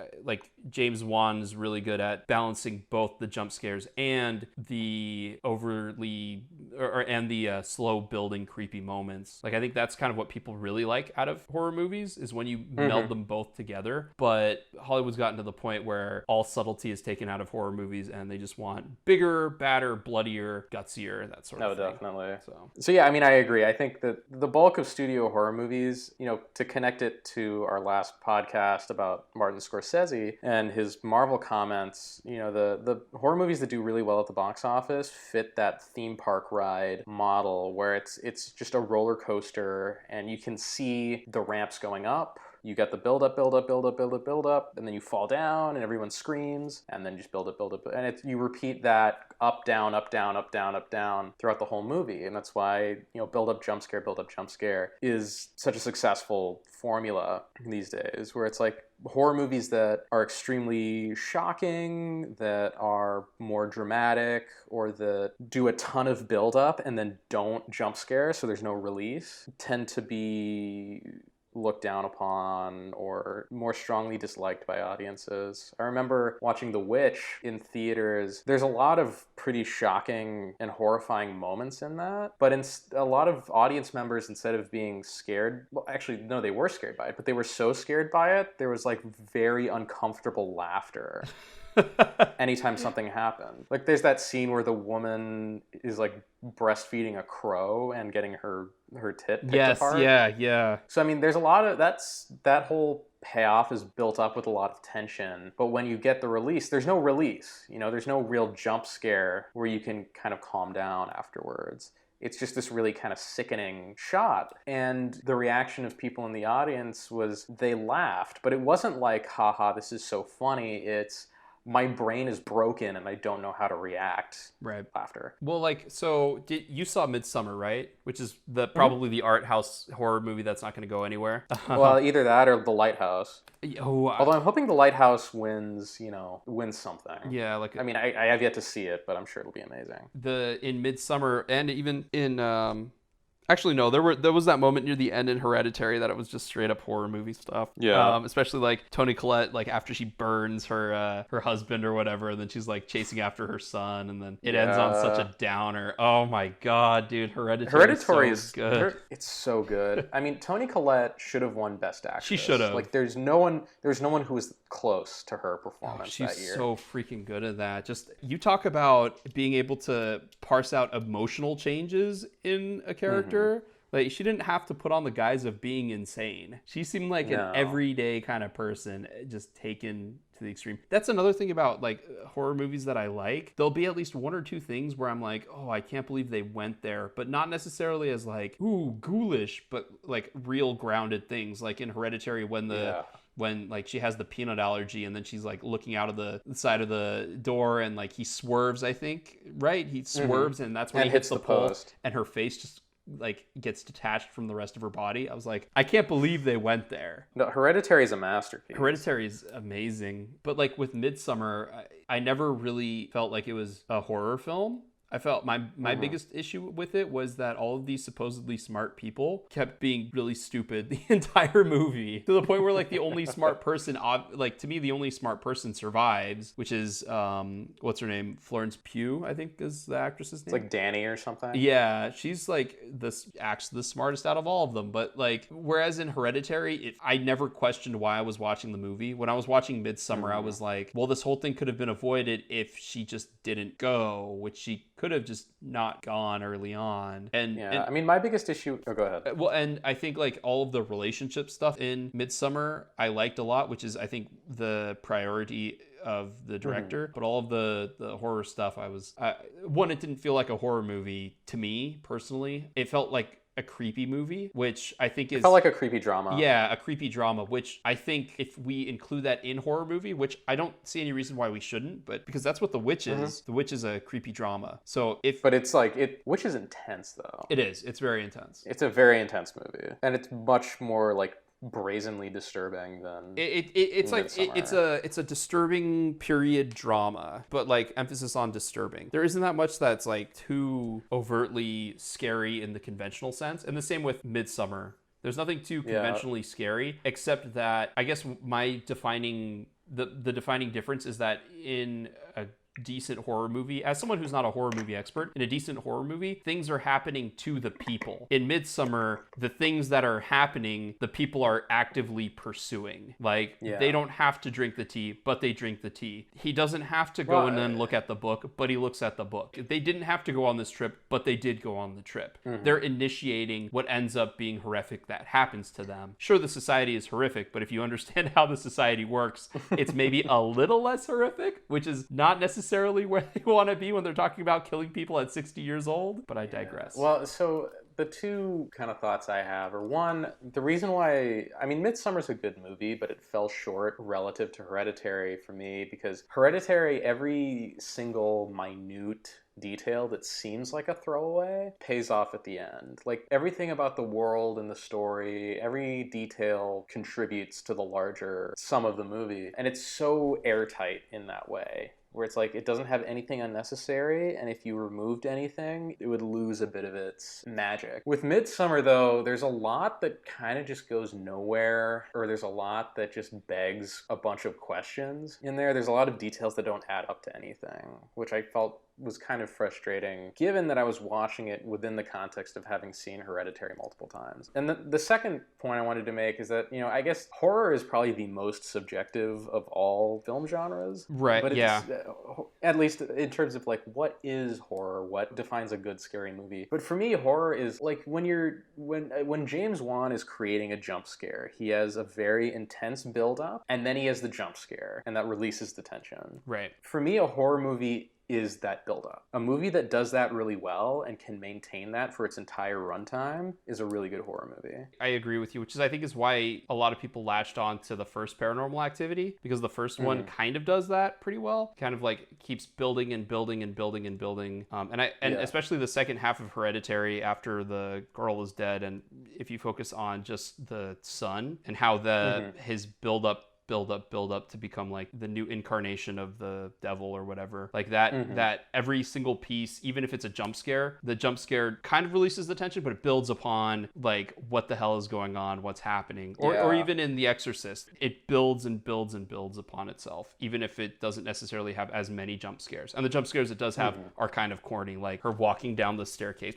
James Wan is really good at balancing both the jump scares and the overly and the slow building creepy moments. Like I think that's kind of what people really like out of horror movies, is when you meld them both together. But Hollywood's gotten to the point where all subtlety is taken out of horror movies and they just want bigger, badder, bloodier, gutsier, that sort of thing. No, definitely. So yeah, I mean, I agree. I think that the bulk of studio horror movies, to connect it to our last podcast about Martin Scorsese and his Marvel comments, the horror movies that do really well at the box office fit that theme park ride model where it's just a roller coaster and you can see the ramps going up. You get the build up, and then you fall down, and everyone screams, and then just build up, and you repeat that up, down, up, down, up, down, up, down throughout the whole movie, and that's why build up, jump scare is such a successful formula these days, where it's like horror movies that are extremely shocking, that are more dramatic, or that do a ton of build up and then don't jump scare, so there's no release, tend to be looked down upon or more strongly disliked by audiences. I remember watching The Witch in theaters. There's a lot of pretty shocking and horrifying moments in that, but a lot of audience members, instead of being scared, well, actually, no, they were scared by it, but they were so scared by it, there was like very uncomfortable laughter. Anytime something happened. Like there's that scene where the woman is like breastfeeding a crow and getting her tit picked apart. Yeah. So I mean, there's a lot of that whole payoff is built up with a lot of tension, but when you get the release, there's no release. There's no real jump scare where you can kind of calm down afterwards. It's just this really kind of sickening shot. And the reaction of people in the audience was they laughed, but it wasn't like, haha, this is so funny. It's, my brain is broken and I don't know how to react Right. after. Well, like, so you saw Midsummer, right? Which is probably the art house horror movie that's not going to go anywhere. Well, either that or The Lighthouse. Oh, Although I'm hoping The Lighthouse wins something. yeah, like I mean, I have yet to see it, but I'm sure it'll be amazing. in Midsummer, and even in actually no, there was that moment near the end in Hereditary that it was just straight up horror movie stuff. Yeah. Especially like Toni Collette, like after she burns her husband or whatever, and then she's like chasing after her son, and then it ends on such a downer. Oh my god, dude, Hereditary is so good. It's so good. I mean, Toni Collette should have won Best Actress. She should have. Like, there's no one who was close to her performance that year. She's so freaking good at that. Just, you talk about being able to parse out emotional changes in a character. Like, she didn't have to put on the guise of being insane. She seemed like an everyday kind of person, just taken to the extreme. That's another thing about like horror movies that I like. There'll be at least one or two things where I'm like, oh, I can't believe they went there, but not necessarily as like, ooh, ghoulish, but like real grounded things. Like in Hereditary, when like she has the peanut allergy and then she's like looking out of the side of the door and like he swerves, I think, right? He swerves and that's when he hits the post and her face just like gets detached from the rest of her body. I was like, I can't believe they went there. No, Hereditary is a masterpiece. Hereditary is amazing. But like with Midsummer, I never really felt like it was a horror film. I felt my biggest issue with it was that all of these supposedly smart people kept being really stupid the entire movie, to the point where like the only smart person, like to me, the only smart person survives, which is what's her name, Florence Pugh, I think is the actress's name. It's like Danny or something. Yeah, she's like acts the smartest out of all of them. But like, whereas in Hereditary, I never questioned why I was watching the movie. When I was watching Midsummer, I was like, well, this whole thing could have been avoided if she just didn't go, which she could have just not gone early on. And I mean, my biggest issue. Oh, go ahead. Well, and I think like all of the relationship stuff in Midsummer I liked a lot, which is I think the priority of the director. But all of the horror stuff, it didn't feel like a horror movie to me personally. It felt like a creepy movie, which I think felt like a creepy drama. Yeah, a creepy drama, which I think if we include that in horror movie, which I don't see any reason why we shouldn't, but because that's what The Witch is. The Witch is a creepy drama. But it's like Witch is intense though. It is. It's very intense. It's a very intense movie, and it's much more like brazenly disturbing than it's like it's a disturbing period drama, but like emphasis on disturbing. There isn't that much that's like too overtly scary in the conventional sense, and the same with Midsummer. There's nothing too conventionally scary, except that I guess my defining difference is that in a decent horror movie, as someone who's not a horror movie expert, in a decent horror movie, things are happening to the people. In Midsummer, the things that are happening, the people are actively pursuing. Like, they don't have to drink the tea, but they drink the tea. He doesn't have to go in and look at the book, but he looks at the book. They didn't have to go on this trip, but they did go on the trip. They're initiating what ends up being horrific that happens to them. Sure, the society is horrific, but if you understand how the society works, it's maybe a little less horrific, which is not necessarily where they want to be when they're talking about killing people at 60 years old, but I digress. Well, so the two kind of thoughts I have are, one, the reason why, I mean, Midsummer's a good movie, but it fell short relative to Hereditary for me, because Hereditary, every single minute detail that seems like a throwaway pays off at the end. Like, everything about the world and the story, every detail contributes to the larger sum of the movie, and it's so airtight in that way, where it's like it doesn't have anything unnecessary, and if you removed anything, it would lose a bit of its magic. With Midsummer, though, there's a lot that kind of just goes nowhere, or there's a lot that just begs a bunch of questions in there. There's a lot of details that don't add up to anything, which I felt was kind of frustrating, given that I was watching it within the context of having seen Hereditary multiple times. And the second point I wanted to make is that, you know, I guess horror is probably the most subjective of all film genres. Right, but yeah. At least in terms of, like, what is horror? What defines a good scary movie? But for me, horror is, like, when James Wan is creating a jump scare, he has a very intense build-up, and then he has the jump scare, and that releases the tension. Right. For me, a horror movie is that buildup. A movie that does that really well and can maintain that for its entire runtime is a really good horror movie. I agree with you, which is I think is why a lot of people latched on to the first Paranormal Activity, because the first one kind of does that pretty well. Kind of like keeps building and building and building and building. And especially the second half of Hereditary after the girl is dead, and if you focus on just the son and how his build up to become like the new incarnation of the devil or whatever, like that that every single piece, even if it's a jump scare, the jump scare kind of releases the tension, but it builds upon like what the hell is going on, what's happening, or even in The Exorcist, it builds and builds and builds upon itself, even if it doesn't necessarily have as many jump scares. And the jump scares it does have are kind of corny, like her walking down the staircase.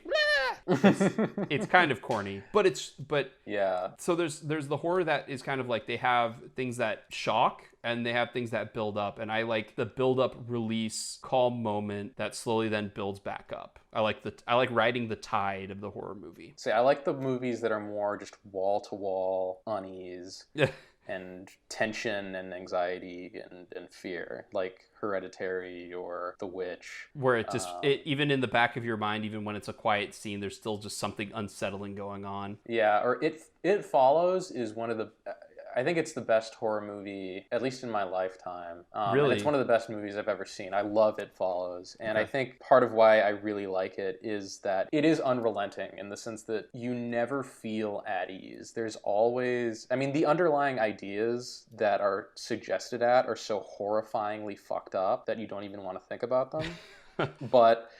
It's kind of corny, but yeah. So there's the horror that is kind of like they have things that shock and they have things that build up, and I like the build up, release, calm moment that slowly then builds back up. I like riding the tide of the horror movie. See, I like the movies that are more just wall to wall unease. And tension and anxiety and fear, like Hereditary or The Witch. Where it just, even in the back of your mind, even when it's a quiet scene, there's still just something unsettling going on. Yeah, or It Follows is one of the... I think it's the best horror movie, at least in my lifetime. Really? And it's one of the best movies I've ever seen. I love It Follows. And I think part of why I really like it is that it is unrelenting in the sense that you never feel at ease. There's always... I mean, the underlying ideas that are suggested at are so horrifyingly fucked up that you don't even want to think about them. But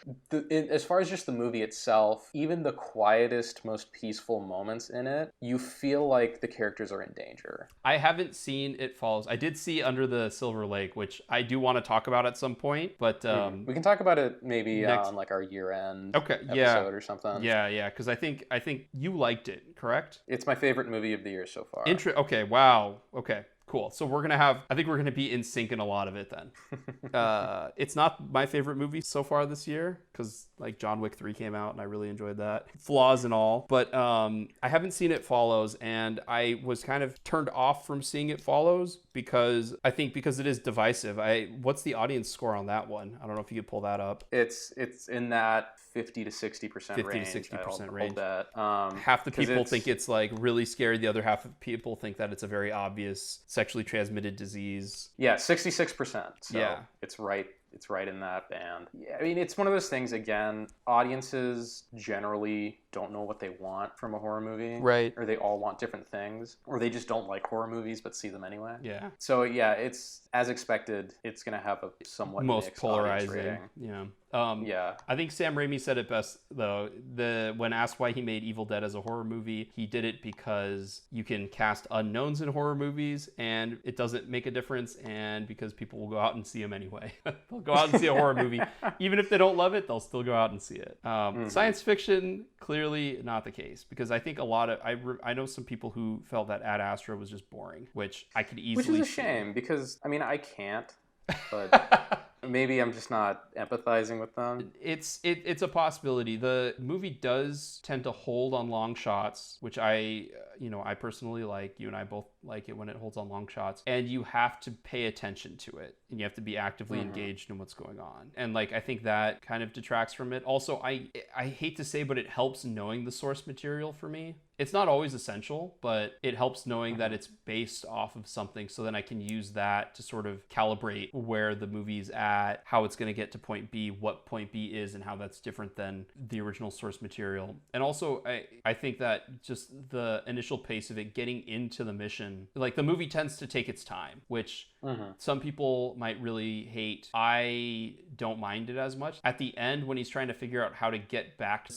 as far as just the movie itself, even the quietest, most peaceful moments in it, you feel like the characters are in danger. I haven't seen It Follows. I did see Under the Silver Lake, which I do want to talk about at some point, but we can talk about it maybe on like our year-end episode or something. Yeah, because I think you liked it, correct? It's my favorite movie of the year so far. Okay, wow. Okay. Cool. So I think we're going to be in sync in a lot of it then. It's not my favorite movie so far this year because like John Wick 3 came out and I really enjoyed that. Flaws and all. But I haven't seen It Follows, and I was kind of turned off from seeing It Follows because it is divisive. What's the audience score on that one? I don't know if you could pull that up. It's in that 50 to 60% range. 50 to 60% range. That. Half the people think it's like really scary. The other half of people think that it's a very obvious sexually transmitted disease. Yeah, 66%. So yeah. It's right in that band. Yeah, I mean, it's one of those things, again, audiences generally don't know what they want from a horror movie. Right. Or they all want different things. Or they just don't like horror movies but see them anyway. Yeah. So, yeah, it's, as expected, it's going to have a somewhat most mixed polarizing rating. Yeah. Yeah. I think Sam Raimi said it best, though. When asked why he made Evil Dead as a horror movie, he did it because you can cast unknowns in horror movies and it doesn't make a difference, and because people will go out and see them anyway. They'll go out and see a horror movie. Even if they don't love it, they'll still go out and see it. Science fiction, clearly not the case, because I think I know some people who felt that Ad Astra was just boring, which I could easily see. Which is a shame, because, I mean, I can't, but... Maybe I'm just not empathizing with them. It's a possibility. The movie does tend to hold on long shots, which I personally like. You and I both like it when it holds on long shots. And you have to pay attention to it. And you have to be actively engaged in what's going on. And like I think that kind of detracts from it. Also, I hate to say, but it helps knowing the source material for me. It's not always essential, but it helps knowing that it's based off of something, so then I can use that to sort of calibrate where the movie's at, how it's going to get to point B, what point B is, and how that's different than the original source material. And also, I think that just the initial pace of it getting into the mission, like the movie tends to take its time, which some people might really hate. I don't mind it as much. At the end, when he's trying to figure out how to get back,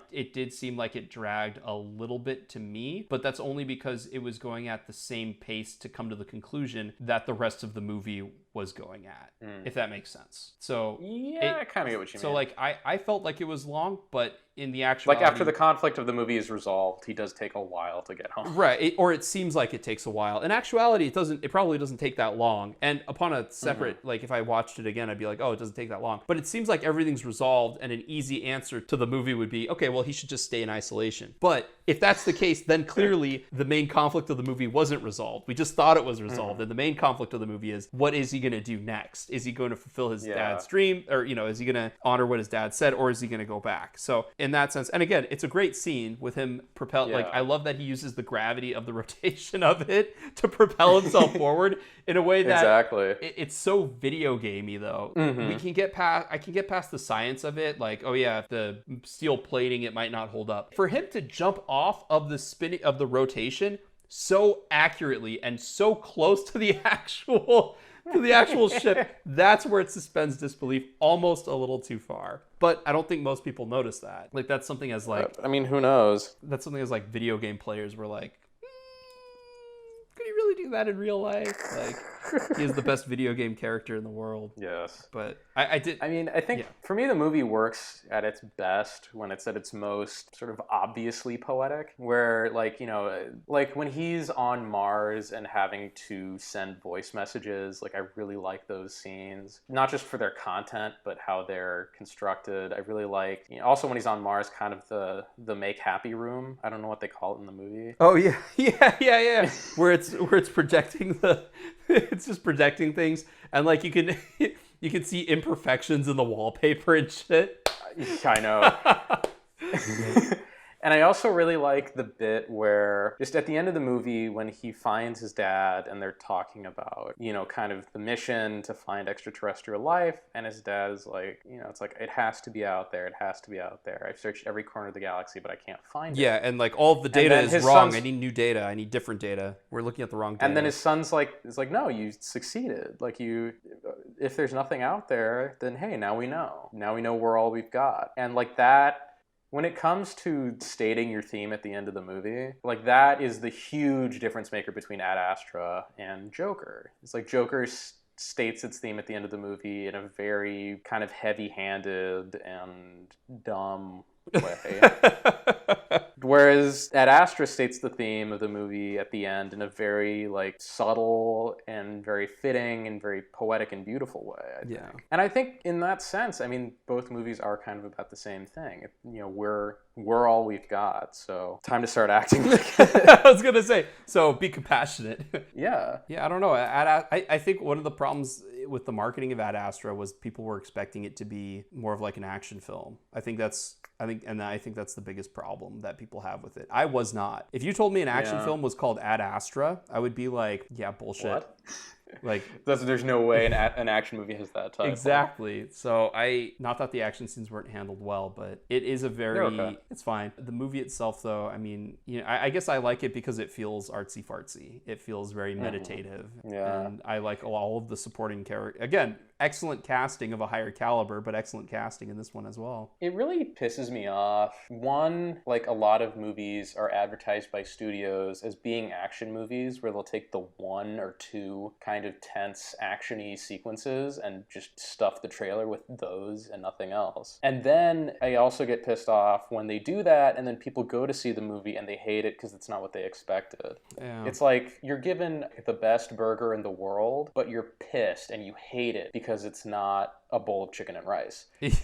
it did seem like it dragged a little bit to me, but that's only because it was going at the same pace to come to the conclusion that the rest of the movie was going at, if that makes sense. So yeah, I kind of get what you mean. So like I felt like it was long, but in the actuality, like after the conflict of the movie is resolved, he does take a while to get home. right? Or it seems like it takes a while. In actuality, it doesn't. It probably doesn't take that long. And upon a separate, like if I watched it again, I'd be like, oh, it doesn't take that long. But it seems like everything's resolved, and an easy answer to the movie would be, okay, well, he should just stay in isolation. But if that's the case, then clearly the main conflict of the movie wasn't resolved. We just thought it was resolved, and the main conflict of the movie is, what is he going to do next? Is he going to fulfill his dad's dream, or is he going to honor what his dad said, or is he going to go back? So in that sense, and again, it's a great scene with him propel. Like, I love that he uses the gravity of the rotation of it to propel himself forward in a way that it's so video gamey though. I can get past the science of it, like, oh yeah, if the steel plating, it might not hold up. For him to jump off of the spinning of the rotation so accurately and so close to the actual ship, that's where it suspends disbelief almost a little too far. But I don't think most people notice that. Like, that's something as like, I mean, who knows? That's something as like video game players were like, could he really do that in real life? Like, he is the best video game character in the world. Yes. But I think for me, the movie works at its best when it's at its most sort of obviously poetic, where like when he's on Mars and having to send voice messages, like I really like those scenes, not just for their content, but how they're constructed. I really like, also when he's on Mars, kind of the make happy room. I don't know what they call it in the movie. Oh yeah. where it's projecting it's just projecting things, and like you can see imperfections in the wallpaper and shit. I know. And I also really like the bit where, just at the end of the movie, when he finds his dad and they're talking about, kind of the mission to find extraterrestrial life. And his dad is like, it's like, it has to be out there. It has to be out there. I've searched every corner of the galaxy, but I can't find it. Yeah, and like all of the data is wrong. I need new data. I need different data. We're looking at the wrong data. And then his son's like, no, you succeeded. Like if there's nothing out there, then hey, now we know. Now we know we're all we've got. And like that, when it comes to stating your theme at the end of the movie, like that is the huge difference maker between Ad Astra and Joker. It's like Joker states its theme at the end of the movie in a very kind of heavy-handed and dumb way. Whereas Ad Astra states the theme of the movie at the end in a very like subtle and very fitting and very poetic and beautiful way, I think. And I think in that sense, I mean, both movies are kind of about the same thing. We're all we've got, so time to start acting like it. I was gonna say, so be compassionate. Yeah, I don't know. I think one of the problems with the marketing of Ad Astra was people were expecting it to be more of like an action film. I think that's the biggest problem that people have with it. I was not. If you told me an action film was called Ad Astra, I would be like, yeah, bullshit. What? Like, there's no way an action movie has that title. Exactly. So not that the action scenes weren't handled well, but it is a very, it's fine. The movie itself though, I mean, I guess I like it because it feels artsy fartsy. It feels very meditative. Yeah. And I like all of the supporting characters. Again, excellent casting of a higher caliber, but excellent casting in this one as well. It really pisses me off. One, like a lot of movies are advertised by studios as being action movies where they'll take the one or two kind of tense action-y sequences and just stuff the trailer with those and nothing else. And then I also get pissed off when they do that and then people go to see the movie and they hate it because it's not what they expected. Yeah. It's like you're given the best burger in the world, but you're pissed and you hate it because it's not a bowl of chicken and rice. It's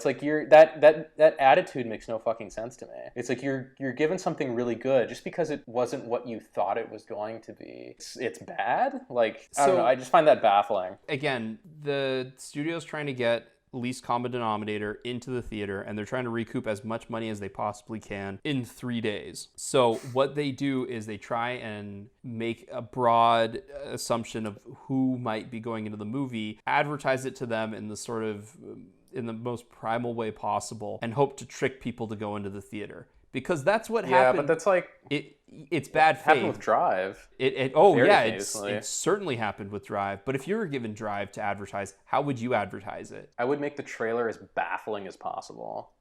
like that attitude makes no fucking sense to me. It's like you're given something really good just because it wasn't what you thought it was going to be. It's bad. Like, I don't know. I just find that baffling. Again, the studio's trying to get least common denominator into the theater, and they're trying to recoup as much money as they possibly can in 3 days. So what they do is they try and make a broad assumption of who might be going into the movie, advertise it to them in the most primal way possible, and hope to trick people to go into the theater. Because that's what happened. Yeah, but that's like... It's bad faith. Happened with Drive. It certainly happened with Drive. But if you were given Drive to advertise, how would you advertise it? I would make the trailer as baffling as possible.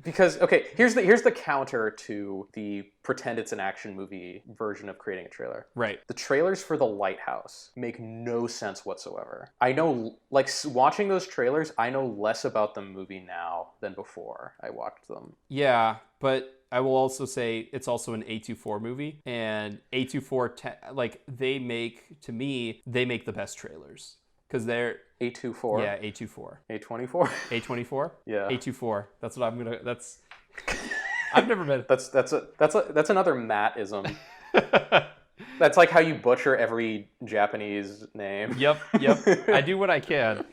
Because okay, here's the counter to the pretend it's an action movie version of creating a trailer. Right. The trailers for The Lighthouse make no sense whatsoever. I know, like, watching those trailers, I know less about the movie now than before I watched them. Yeah, but I will also say it's also an A24 movie, and A24 like they make the best trailers because they're A24. Yeah, A24. A24. A24. Yeah. A24. That's what I'm gonna. That's. I've never been. That's another Matt-ism. That's like how you butcher every Japanese name. Yep. I do what I can.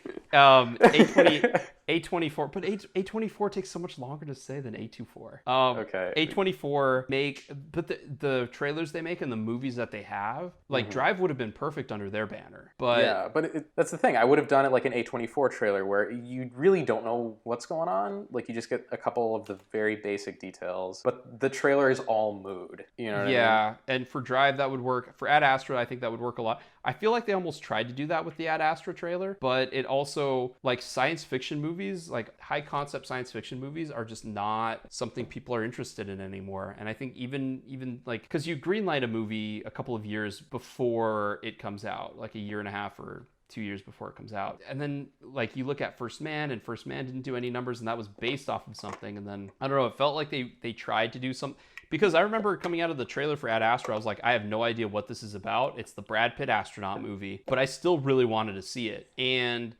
A24, but A24 takes so much longer to say than A24. Okay. A24 but the trailers they make and the movies that they have, like Drive would have been perfect under their banner. But yeah, but that's the thing. I would have done it like an A24 trailer where you really don't know what's going on. Like you just get a couple of the very basic details, but the trailer is all mood. You know what I mean? Yeah, and for Drive that would work. For Ad Astra, I think that would work a lot. I feel like they almost tried to do that with the Ad Astra trailer, but it also, like science fiction movies, like high concept science fiction movies are just not something people are interested in anymore. And I think even like, because you greenlight a movie a couple of years before it comes out, like a year and a half or 2 years before it comes out. And then like you look at First Man, and First Man didn't do any numbers, and that was based off of something. And then, I don't know, it felt like they tried to do something. Because I remember coming out of the trailer for Ad Astra, I was like, I have no idea what this is about. It's the Brad Pitt astronaut movie, but I still really wanted to see it. And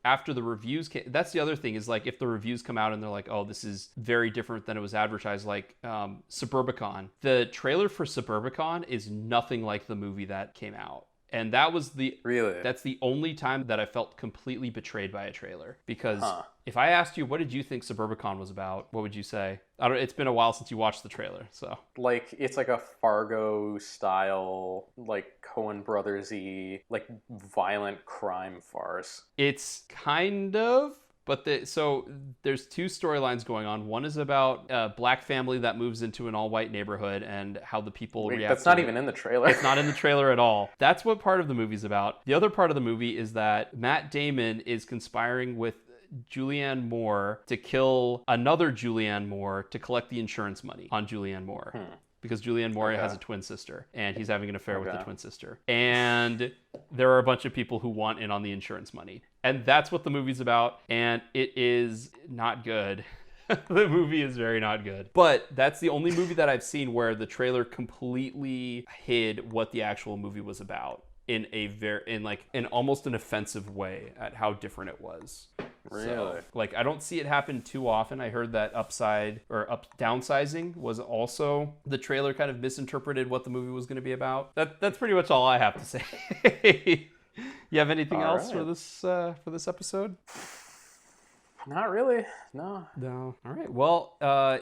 after the reviews came, that's the other thing is like, if the reviews come out and they're like, oh, this is very different than it was advertised, like Suburbicon. The trailer for Suburbicon is nothing like the movie that came out. And that was that's the only time that I felt completely betrayed by a trailer. Because if I asked you, what did you think Suburbicon was about? What would you say? It's been a while since you watched the trailer, so. Like, it's like a Fargo style, like Coen Brothers-y, like violent crime farce. It's kind of. But so there's two storylines going on. One is about a black family that moves into an all-white neighborhood and how the people react. That's not even in the trailer. It's not in the trailer at all. That's what part of the movie's about. The other part of the movie is that Matt Damon is conspiring with Julianne Moore to kill another Julianne Moore to collect the insurance money on Julianne Moore. Because Julianne Moore has a twin sister, and he's having an affair with the twin sister. And there are a bunch of people who want in on the insurance money. And that's what the movie's about, and it is not good. The movie is very not good. But that's the only movie that I've seen where the trailer completely hid what the actual movie was about in almost an offensive way at how different it was. Really? So, like, I don't see it happen too often. I heard that downsizing was also, the trailer kind of misinterpreted what the movie was going to be about. That's pretty much all I have to say. You have anything else for this episode? Not really. No. All right. Well,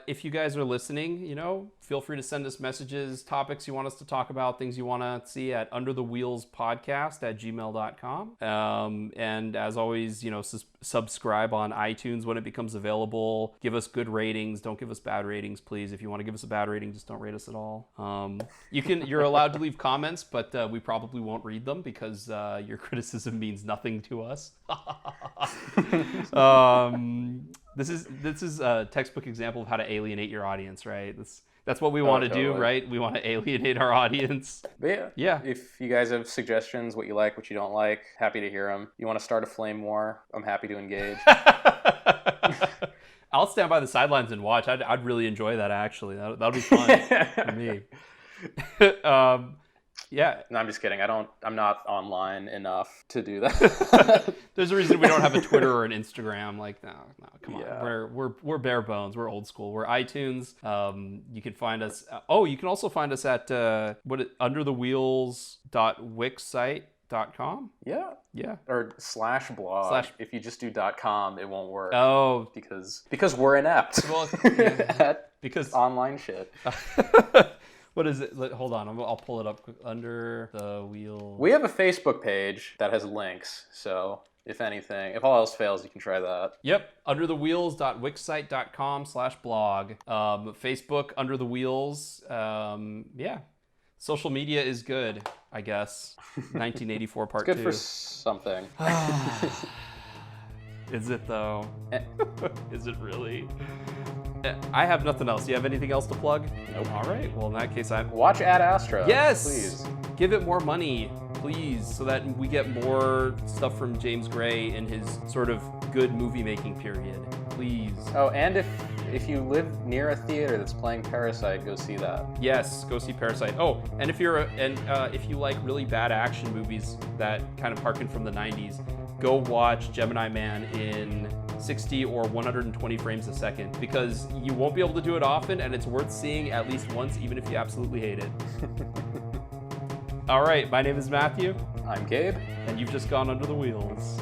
if you guys are listening, feel free to send us messages, topics you want us to talk about, things you want to see at underthewheelspodcast@gmail.com. And as always, subscribe on iTunes when it becomes available. Give us good ratings. Don't give us bad ratings, please. If you want to give us a bad rating, just don't rate us at all. You're allowed to leave comments, but we probably won't read them because your criticism means nothing to us. This is a textbook example of how to alienate your audience, right? That's what we want to do, right? We want to alienate our audience. But yeah. If you guys have suggestions, what you like, what you don't like, happy to hear them. You want to start a flame war? I'm happy to engage. I'll stand by the sidelines and watch. I'd really enjoy that, actually. That'll be fun for me. Yeah. No, I'm just kidding. I'm not online enough to do that. There's a reason we don't have a Twitter or an Instagram. Like, no, come on. Yeah. We're bare bones. We're old school. We're iTunes. You can find us. You can also find us at underthewheels.wixsite.com. Yeah. Or /blog. If you just do .com, it won't work. Oh. Because we're inept. Well, because online shit. What is it? Hold on. I'll pull it up quick. Under the Wheel. We have a Facebook page that has links. So if if all else fails, you can try that. Yep. underthewheels.wixsite.com/blog. Facebook, Under the Wheels. Yeah. Social media is good, I guess. 1984 part 2. It's good for something. Is it though? Is it really? I have nothing else. Do you have anything else to plug? Nope. All right. Well, in that case, Watch Ad Astra. Yes! Please. Give it more money, please, so that we get more stuff from James Gray in his sort of good movie-making period. Please. Oh, and if you live near a theater that's playing Parasite, go see that. Yes, go see Parasite. Oh, and if you like really bad action movies that kind of harken from the 90s, go watch Gemini Man in 60 or 120 frames a second, because you won't be able to do it often, and it's worth seeing at least once, even if you absolutely hate it. All right, my name is Matthew. I'm Gabe. And you've just gone under the wheels.